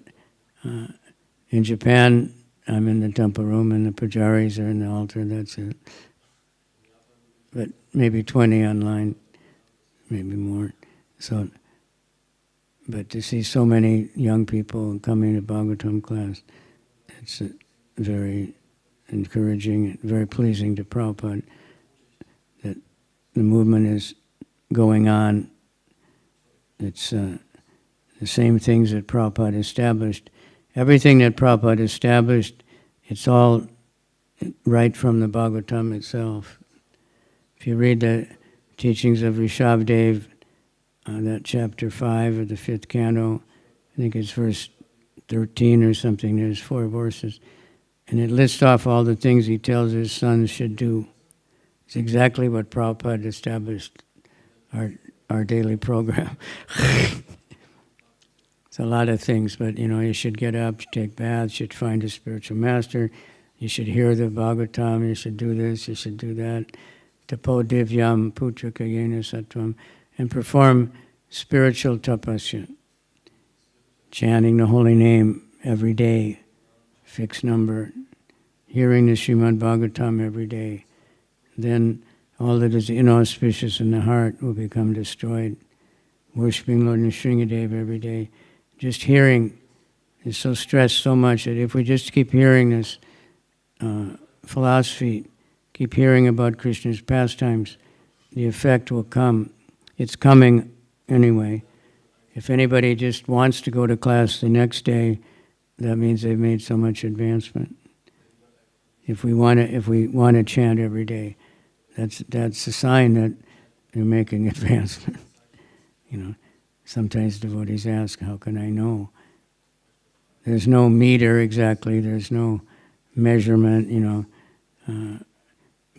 in Japan, I'm in the temple room and the pujaris are in the altar, that's it. But maybe 20 online, maybe more. So, but to see so many young people coming to Bhagavatam class, it's very encouraging, very pleasing to Prabhupada that the movement is going on. It's the same things that Prabhupada established. Everything that Prabhupada established, it's all right from the Bhagavatam itself. If you read the teachings of Rishabhdev, that chapter 5 of the 5th canto, I think it's verse 13 or something, there's 4 verses, and it lists off all the things he tells his sons should do. It's exactly what Prabhupada established, our daily program. It's a lot of things, but you should get up, you take baths, you should find a spiritual master, you should hear the Bhagavatam, you should do this, you should do that. Tapo divyam putraka yena sattvam, and perform spiritual tapasya, chanting the holy name every day, fixed number, hearing the Srimad Bhagavatam every day. Then all that is inauspicious in the heart will become destroyed. Worshipping Lord Nrsingadev every day, just hearing is so stressed so much that if we just keep hearing this philosophy, keep hearing about Krishna's pastimes, the effect will come. It's coming anyway. If anybody just wants to go to class the next day, that means they've made so much advancement. If we want to chant every day, that's a sign that you're making advancement. Sometimes devotees ask, how can I know? There's no meter exactly, there's no measurement,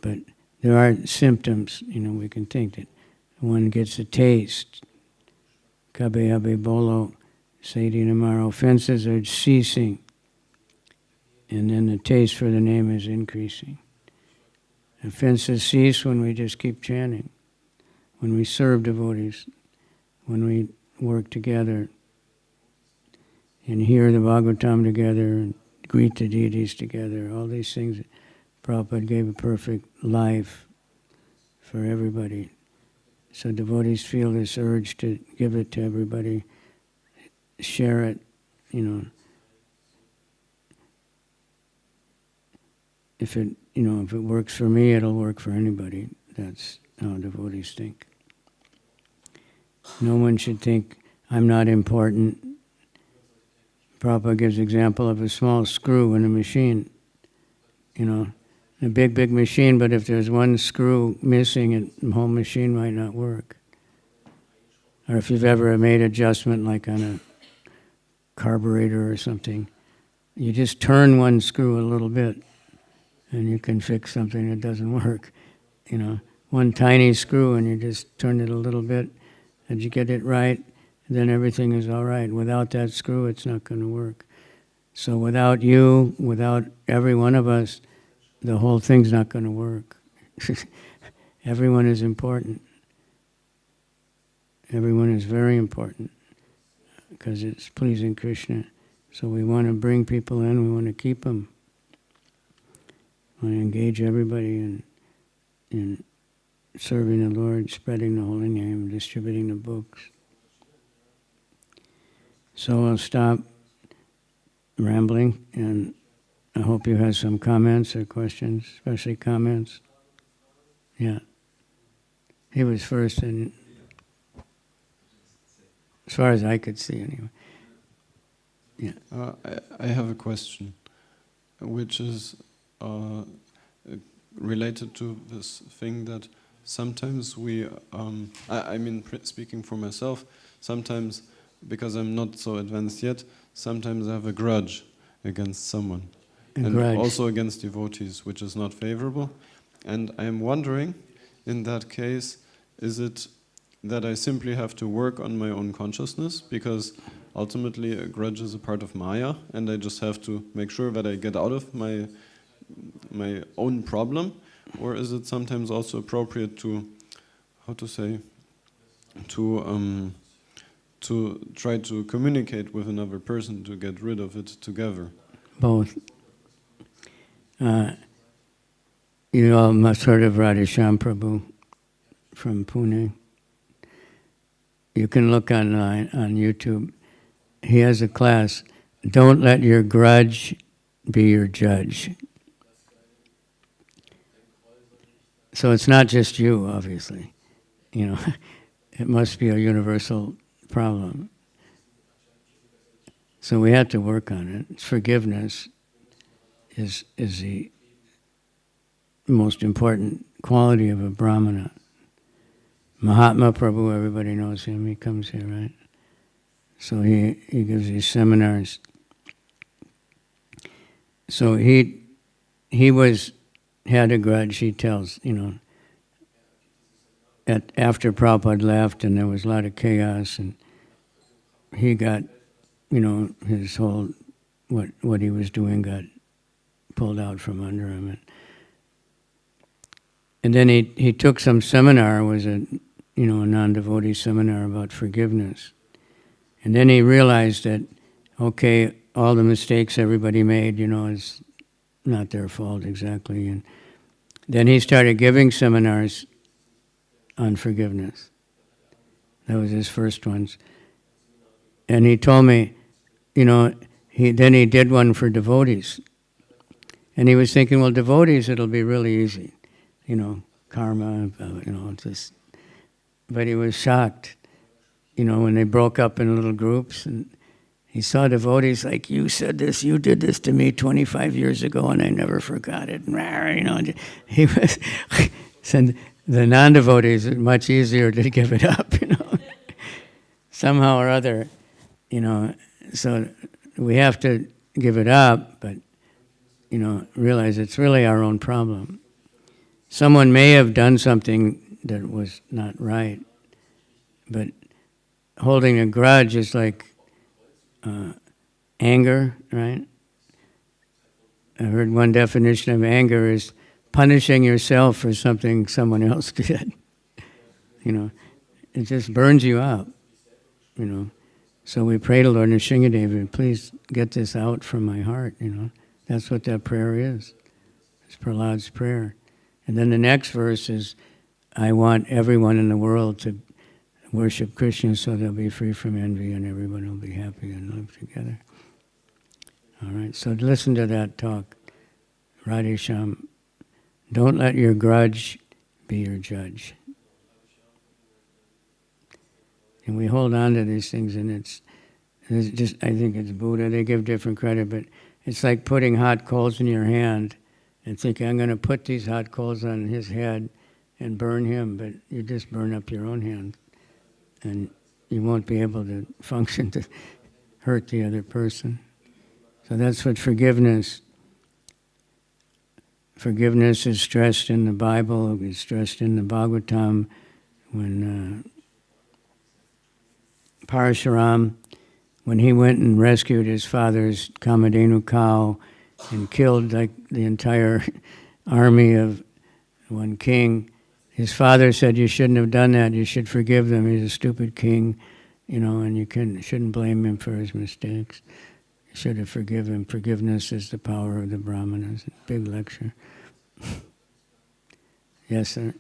but there are symptoms, we can think that one gets a taste. Kabe abe bolo, Sadhi Namaro, offenses are ceasing, and then the taste for the name is increasing. Offenses cease when we just keep chanting, when we serve devotees, when we work together and hear the Bhagavatam together and greet the deities together, all these things. Prabhupada gave a perfect life for everybody. So devotees feel this urge to give it to everybody, share it, If it works for me, it'll work for anybody. That's how devotees think. No one should think, I'm not important. Prabhupada gives example of a small screw in a machine. A big machine, but if there's one screw missing, the whole machine might not work. Or if you've ever made adjustment like on a carburetor or something, you just turn one screw a little bit and you can fix something that doesn't work. One tiny screw and you just turn it a little bit and you get it right, then everything is all right. Without that screw, it's not going to work. So without you, without every one of us, the whole thing's not going to work. Everyone is important. Everyone is very important because it's pleasing Krishna. So we want to bring people in, we want to keep them. We want to engage everybody in serving the Lord, spreading the holy name, distributing the books. So I'll stop rambling, and I hope you have some comments or questions, especially comments. Yeah. He was first, and as far as I could see anyway. Yeah. I have a question, which is related to this thing that sometimes we, speaking for myself, sometimes, because I'm not so advanced yet, sometimes I have a grudge against someone. Also against devotees, which is not favorable. And I am wondering, in that case, is it that I simply have to work on my own consciousness? Because ultimately a grudge is a part of Maya, and I just have to make sure that I get out of my own problem? Or is it sometimes also appropriate to try to communicate with another person to get rid of it together? Both. You all must have heard of Radheshyam Prabhu from Pune. You can look online on YouTube. He has a class, Don't Let Your Grudge Be Your Judge. So it's not just you, obviously. It must be a universal problem. So we have to work on it. Forgiveness is the most important quality of a Brahmana. Mahatma Prabhu, everybody knows him. He comes here, right? So he gives these seminars. So he had a grudge, he tells, after Prabhupada left and there was a lot of chaos, and he got, his whole, what he was doing got pulled out from under him. And then he took some seminar, it was a non-devotee seminar about forgiveness. And then he realized that, okay, all the mistakes everybody made, is not their fault exactly. And then he started giving seminars on forgiveness. That was his first ones. And he told me, he did one for devotees. And he was thinking, well, devotees, it'll be really easy. Karma, just... But he was shocked, when they broke up in little groups. And he saw devotees like, you said this, you did this to me 25 years ago, and I never forgot it. He was... said the non-devotees, it's much easier to give it up, Somehow or other, so we have to give it up, but, realize it's really our own problem. Someone may have done something that was not right, but holding a grudge is like anger, right? I heard one definition of anger is punishing yourself for something someone else did. It just burns you up, So we pray to Lord Nrsingadev, please get this out from my heart, That's what that prayer is. It's Prahlad's prayer. And then the next verse is, I want everyone in the world to worship Krishna so they'll be free from envy and everyone will be happy and live together. All right, so listen to that talk. Radhe Shyam, don't let your grudge be your judge. And we hold on to these things, and it's just, I think it's Buddha, they give different credit, but it's like putting hot coals in your hand and thinking, I'm going to put these hot coals on his head and burn him, but you just burn up your own hand. And you won't be able to function to hurt the other person. So that's what forgiveness is stressed in the Bible, it's stressed in the Bhagavatam, when Parashuram, when he went and rescued his father's Kamadhenu cow and killed like the entire army of one king, his father said, you shouldn't have done that, you should forgive them, he's a stupid king, and you shouldn't blame him for his mistakes. You should have forgiven him. Forgiveness is the power of the Brahmanas. Big lecture. Yes, sir?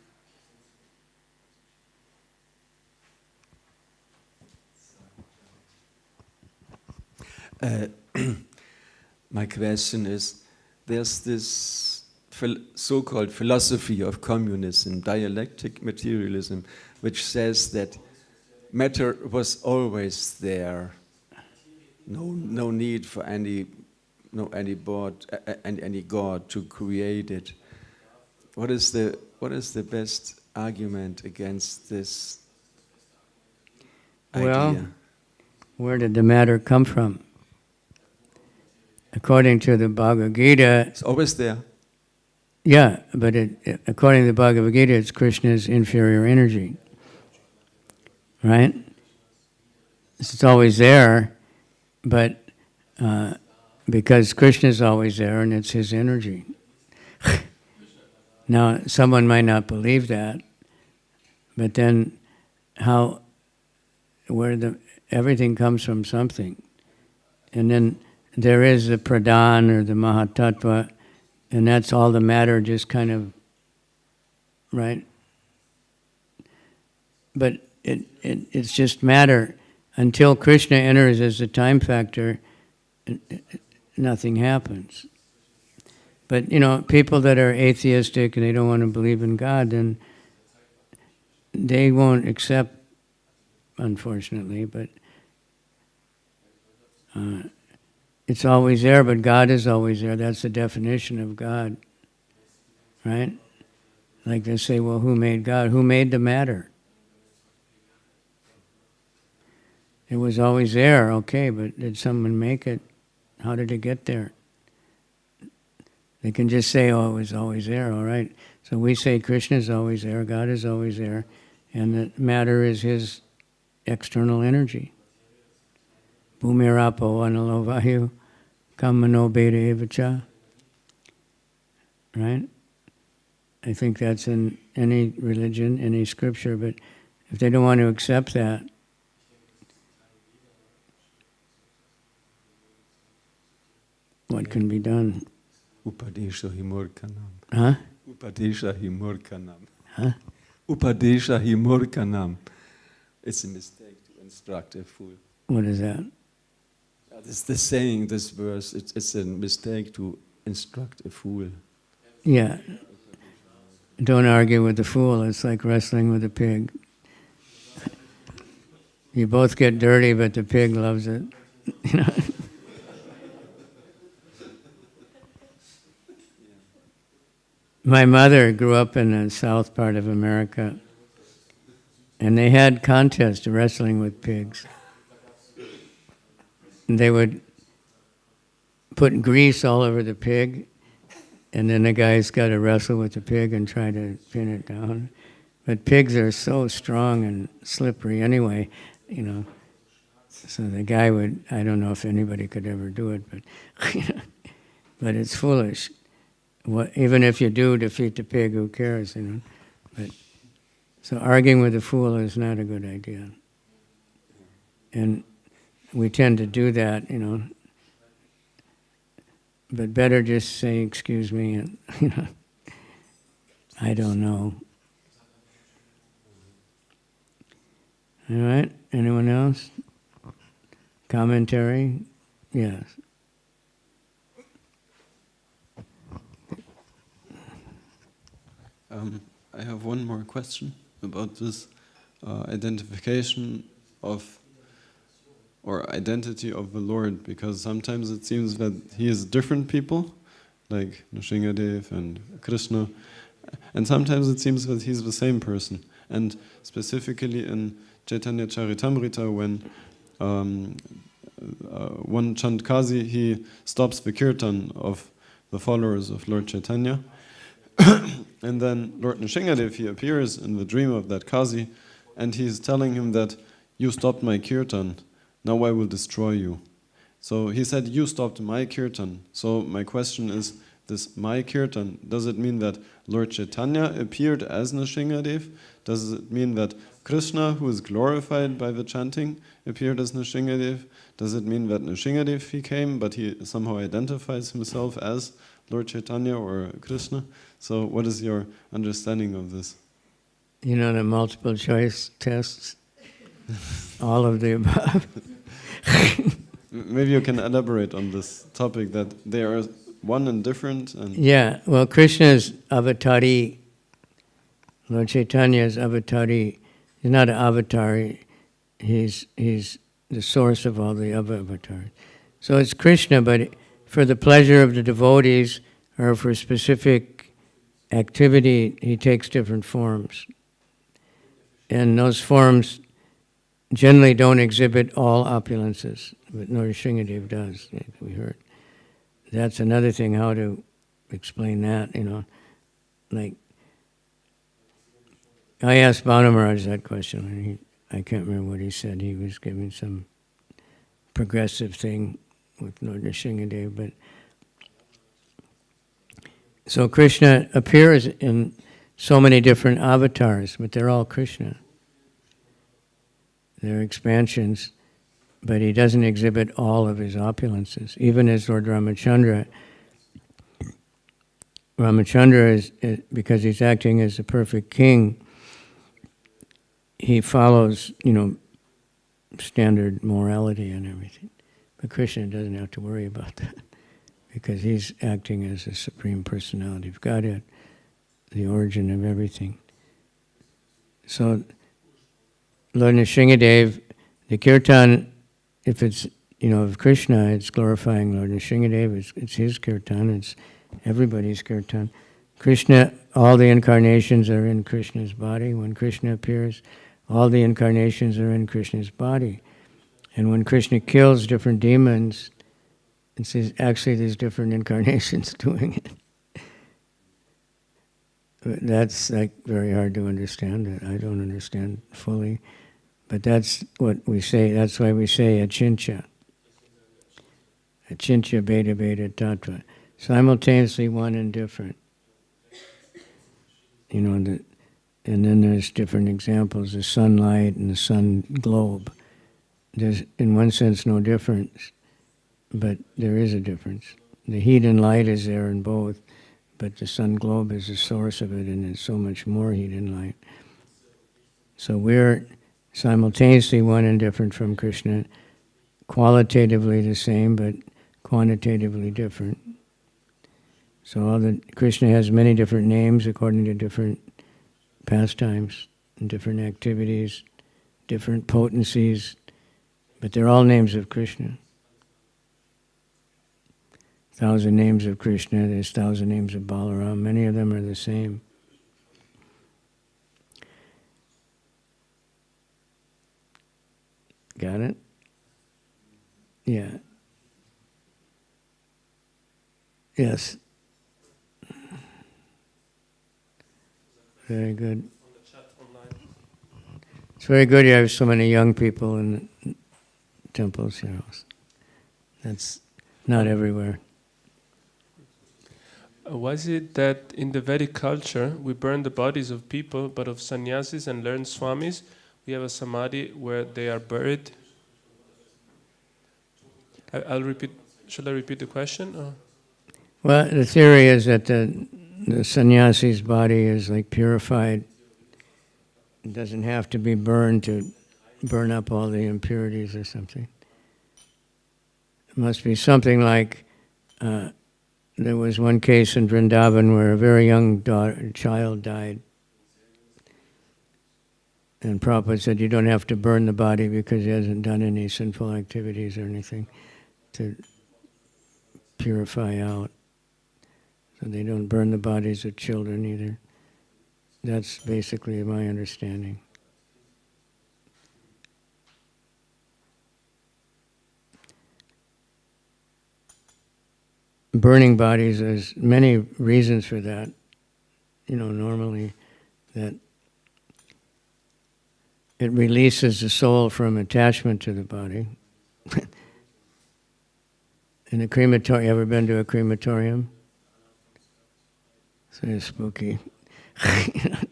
My question is, there's this so-called philosophy of communism, dialectic materialism, which says that matter was always there. No need for any god to create it. What is the best argument against this idea? Well, where did the matter come from? According to the Bhagavad Gita, It's always there. yeah, but according to the Bhagavad Gita, it's Krishna's inferior energy, right? It's always there, but because Krishna's always there and it's his energy. Now, someone might not believe that, but then everything comes from something. And then there is the pradhan or the mahatattva, and that's all the matter, just kind of, right? But it's just matter. Until Krishna enters as a time factor, nothing happens. But, people that are atheistic and they don't want to believe in God, then they won't accept, unfortunately, but it's always there, but God is always there. That's the definition of God, right? Like they say, well, who made God? Who made the matter? It was always there, okay, but did someone make it? How did it get there? They can just say, oh, it was always there, all right. So we say Krishna is always there, God is always there, and that matter is his external energy. Bhumirapo analovayu kamano beta evacha. Right? I think that's in any religion, any scripture, but if they don't want to accept that, what can be done? Upadesha himurkanam. Huh? Upadesha himurkanam. Huh? Upadesha hi murkanam. It's a mistake to instruct a fool. What is that? It's the saying, this verse, it's a mistake to instruct a fool. Yeah. Don't argue with the fool. It's like wrestling with a pig. You both get dirty, but the pig loves it. You know? My mother grew up in the south part of America, and they had contests wrestling with pigs. And they would put grease all over the pig, and then the guy's got to wrestle with the pig and try to pin it down. But pigs are so strong and slippery anyway, you know. So the guy would, I don't know if anybody could ever do it, but but it's foolish. Even if you do defeat the pig, who cares, you know? But so arguing with a fool is not a good idea. And we tend to do that, you know. But better just say, excuse me, and, you know, I don't know. All right, anyone else? Commentary? Yes. I have one more question about this identification of or identity of the Lord, because sometimes it seems that he is different people, like Nrsingadev and Krishna, and sometimes it seems that he's the same person. And specifically in Chaitanya Charitamrita, when one Chandkazi, he stops the kirtan of the followers of Lord Chaitanya, and then Lord Nrsingadev, he appears in the dream of that Kazi, and he's telling him that, you stopped my kirtan, now I will destroy you. So he said, you stopped my kirtan. So my question is, this my kirtan, does it mean that Lord Chaitanya appeared as Nrsingadev? Does it mean that Krishna, who is glorified by the chanting, appeared as Nrsingadev? Does it mean that Nrsingadev he came, but he somehow identifies himself as Lord Chaitanya or Krishna? So what is your understanding of this? You know the multiple choice tests? All of the above. Maybe you can elaborate on this topic, that they are one and different. And Yeah, well, Krishna's avatari, Lord Chaitanya's avatari. He's not an avatar, he's the source of all the other avatars. So it's Krishna, but for the pleasure of the devotees or for specific activity, he takes different forms. And those forms generally don't exhibit all opulences, but Nrsingadev does, we heard. That's another thing, how to explain that, you know. Like, I asked Bhanu Maharaj that question, and I can't remember what he said. He was giving some progressive thing with Lord Nrsingadev, but so Krishna appears in so many different avatars, but they're all Krishna. They're expansions, but he doesn't exhibit all of his opulences. Even as Lord Ramachandra is, because he's acting as a perfect king, he follows, you know, standard morality and everything. But Krishna doesn't have to worry about that, because he's acting as a supreme personality of Godhead, the origin of everything. So Lord Nrsingadev, the kirtan, if it's, you know, of Krishna, it's glorifying Lord Nrsingadev, it's his kirtan, it's everybody's kirtan. Krishna, all the incarnations are in Krishna's body. When Krishna appears, all the incarnations are in Krishna's body. And when Krishna kills different demons, it says actually there's different incarnations doing it. But that's like very hard to understand. I don't understand fully. But that's what we say, that's why we say achintya. Achintya beta beta tattva. Simultaneously one and different. You know, and then there's different examples, the sunlight and the sun globe. There's, in one sense, no difference, but there is a difference. The heat and light is there in both, but the sun globe is the source of it, and there's so much more heat and light. So we're simultaneously one and different from Krishna, qualitatively the same, but quantitatively different. So Krishna has many different names according to different pastimes and different activities, different potencies, but they're all names of Krishna. 1,000 names of Krishna, there's 1,000 names of Balaram, many of them are the same. Got it? Yeah. Yes. Very good. It's very good you have so many young people in the temples, you know. That's not everywhere. Why is it that in the Vedic culture we burn the bodies of people, but of sannyasis and learned swamis, we have a samadhi where they are buried? I'll repeat. Should I repeat the question? Or? Well, the theory is that the sannyasi's body is like purified. It doesn't have to be burned to burn up all the impurities or something. It must be something like, there was one case in Vrindavan where a very young child died. And Prabhupada said, you don't have to burn the body because he hasn't done any sinful activities or anything to purify out. So they don't burn the bodies of children either. That's basically my understanding. Burning bodies, there's many reasons for that. You know, normally that it releases the soul from attachment to the body. In a crematorium, you ever been to a crematorium? So it's spooky. There's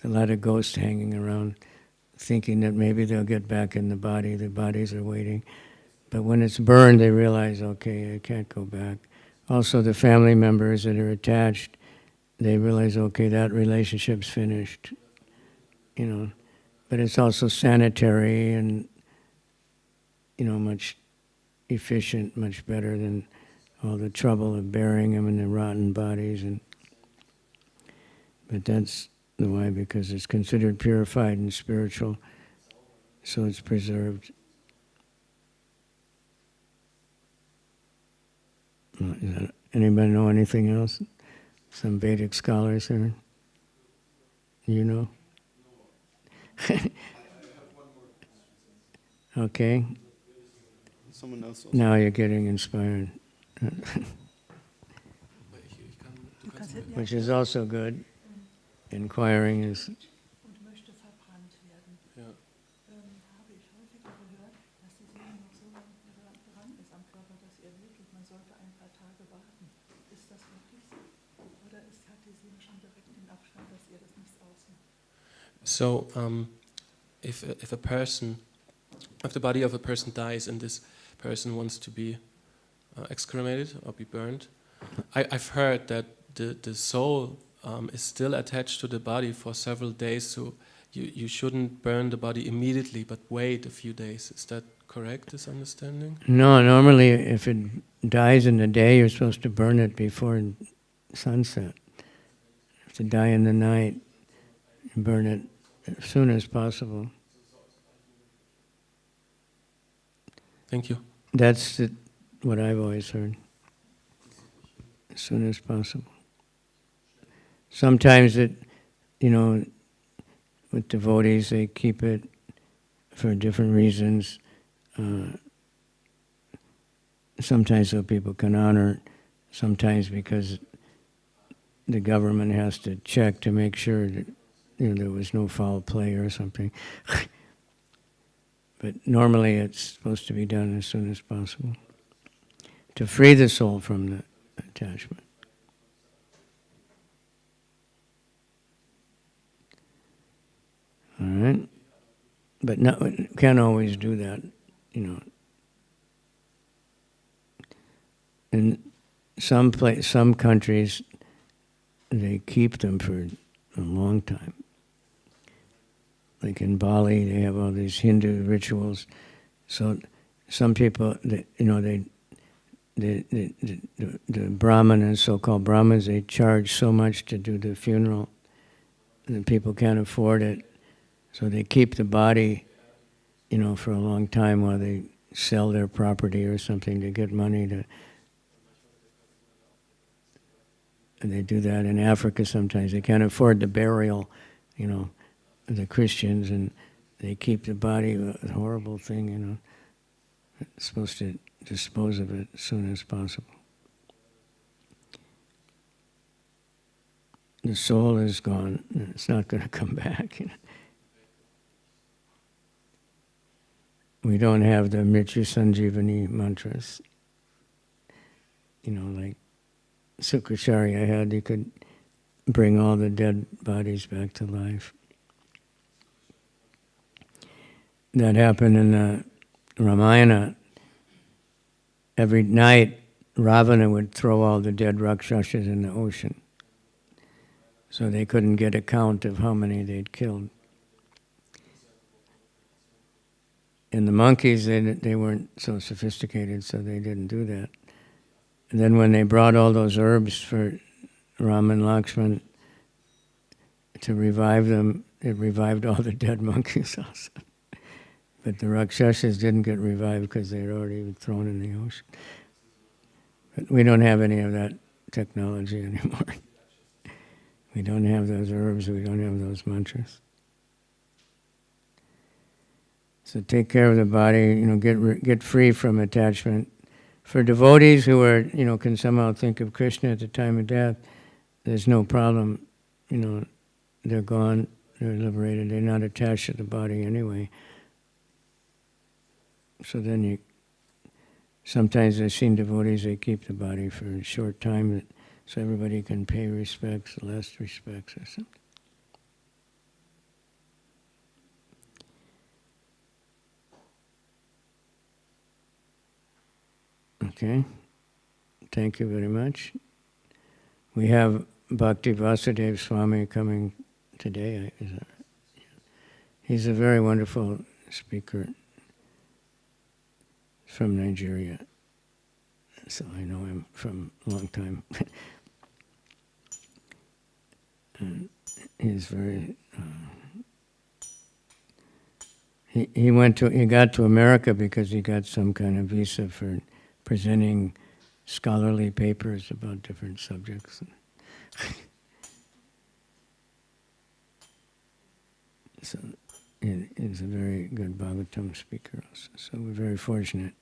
a lot of ghosts hanging around, thinking that maybe they'll get back in the body. The bodies are waiting. But when it's burned, they realize, okay, I can't go back. Also, the family members that are attached, they realize, okay, that relationship's finished. You know, but it's also sanitary and, you know, much efficient, much better than all the trouble of burying them in the rotten bodies. But that's the why, because it's considered purified and spiritual, so it's preserved. Anybody know anything else? Some Vedic scholars here? You know? Okay. Someone else also. Now you're getting inspired. Which is also good. Inquiring is... So, if the body of a person dies and this person wants to be excremated or be burned, I've heard that the soul is still attached to the body for several days, so you shouldn't burn the body immediately, but wait a few days. Is that correct, this understanding? No, normally if it dies in the day, you're supposed to burn it before sunset. If it die in the night, you burn it as soon as possible. Thank you. That's what I've always heard. As soon as possible. Sometimes with devotees, they keep it for different reasons. Sometimes so people can honor it. Sometimes because the government has to check to make sure that there was no foul play or something. But normally it's supposed to be done as soon as possible to free the soul from the attachment. All right? But can't always do that, In some countries, they keep them for a long time. like in Bali, they have all these Hindu rituals. So some people, the Brahmanas, so-called Brahmins, they charge so much to do the funeral, and people can't afford it. So they keep the body, for a long time while they sell their property or something to get money to. And they do that in Africa sometimes. They can't afford the burial, of the Christians, and they keep the body, a horrible thing, It's supposed to dispose of it as soon as possible. The soul is gone, and it's not going to come back. We don't have the Mrityu Sanjeevani mantras. Like Sukracharya had, you could bring all the dead bodies back to life. That happened in the Ramayana. Every night, Ravana would throw all the dead Rakshasas in the ocean. So they couldn't get a count of how many they'd killed. And the monkeys, they weren't so sophisticated, so they didn't do that. And then when they brought all those herbs for Ram and Lakshman to revive them, it revived all the dead monkeys also. But the Rakshasas didn't get revived because they were already thrown in the ocean. But we don't have any of that technology anymore. We don't have those herbs, we don't have those mantras. So take care of the body, get free from attachment. For devotees who are, can somehow think of Krishna at the time of death, there's no problem. They're gone, they're liberated, they're not attached to the body anyway. So then sometimes I've seen devotees, they keep the body for a short time so everybody can pay respects, last respects or something. Okay, thank you very much. We have Bhakti Vasudev Swami coming today. He's a very wonderful speaker from Nigeria. So I know him from a long time. And he's very... He got to America because he got some kind of visa for presenting scholarly papers about different subjects. So he's a very good Bhagavatam speaker also. So we're very fortunate.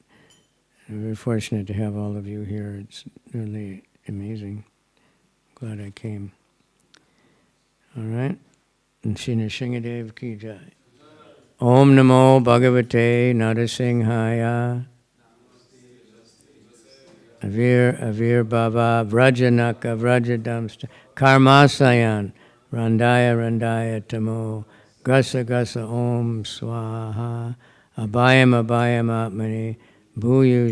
And we're very fortunate to have all of you here. It's really amazing. Glad I came. All right. And Shina Shingadev ki jai. Om Namo Bhagavate Narasimhaya. Avir Bhava Vrajanaka Vrajadamsta Karmasayan Randaya Tamo Gasa Om Swaha Abhayam Atmani Bhuyu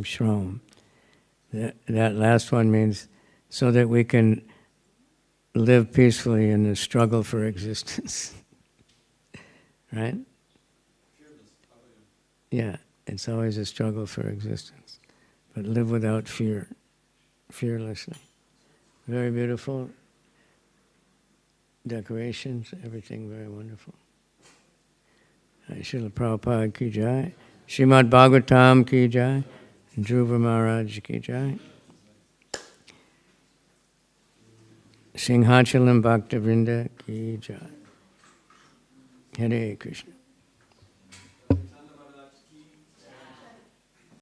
Shrom. That last one means so that we can live peacefully in the struggle for existence. Right? Yeah, it's always a struggle for existence. But live without fear, fearlessly. Very beautiful decorations, everything very wonderful. Srila Prabhupada ki jai, Srimad Bhagavatam ki jai, Dhruva Maharaj ki jai. Singhachalam Bhakta Vrinda ki jai. Hare Krishna.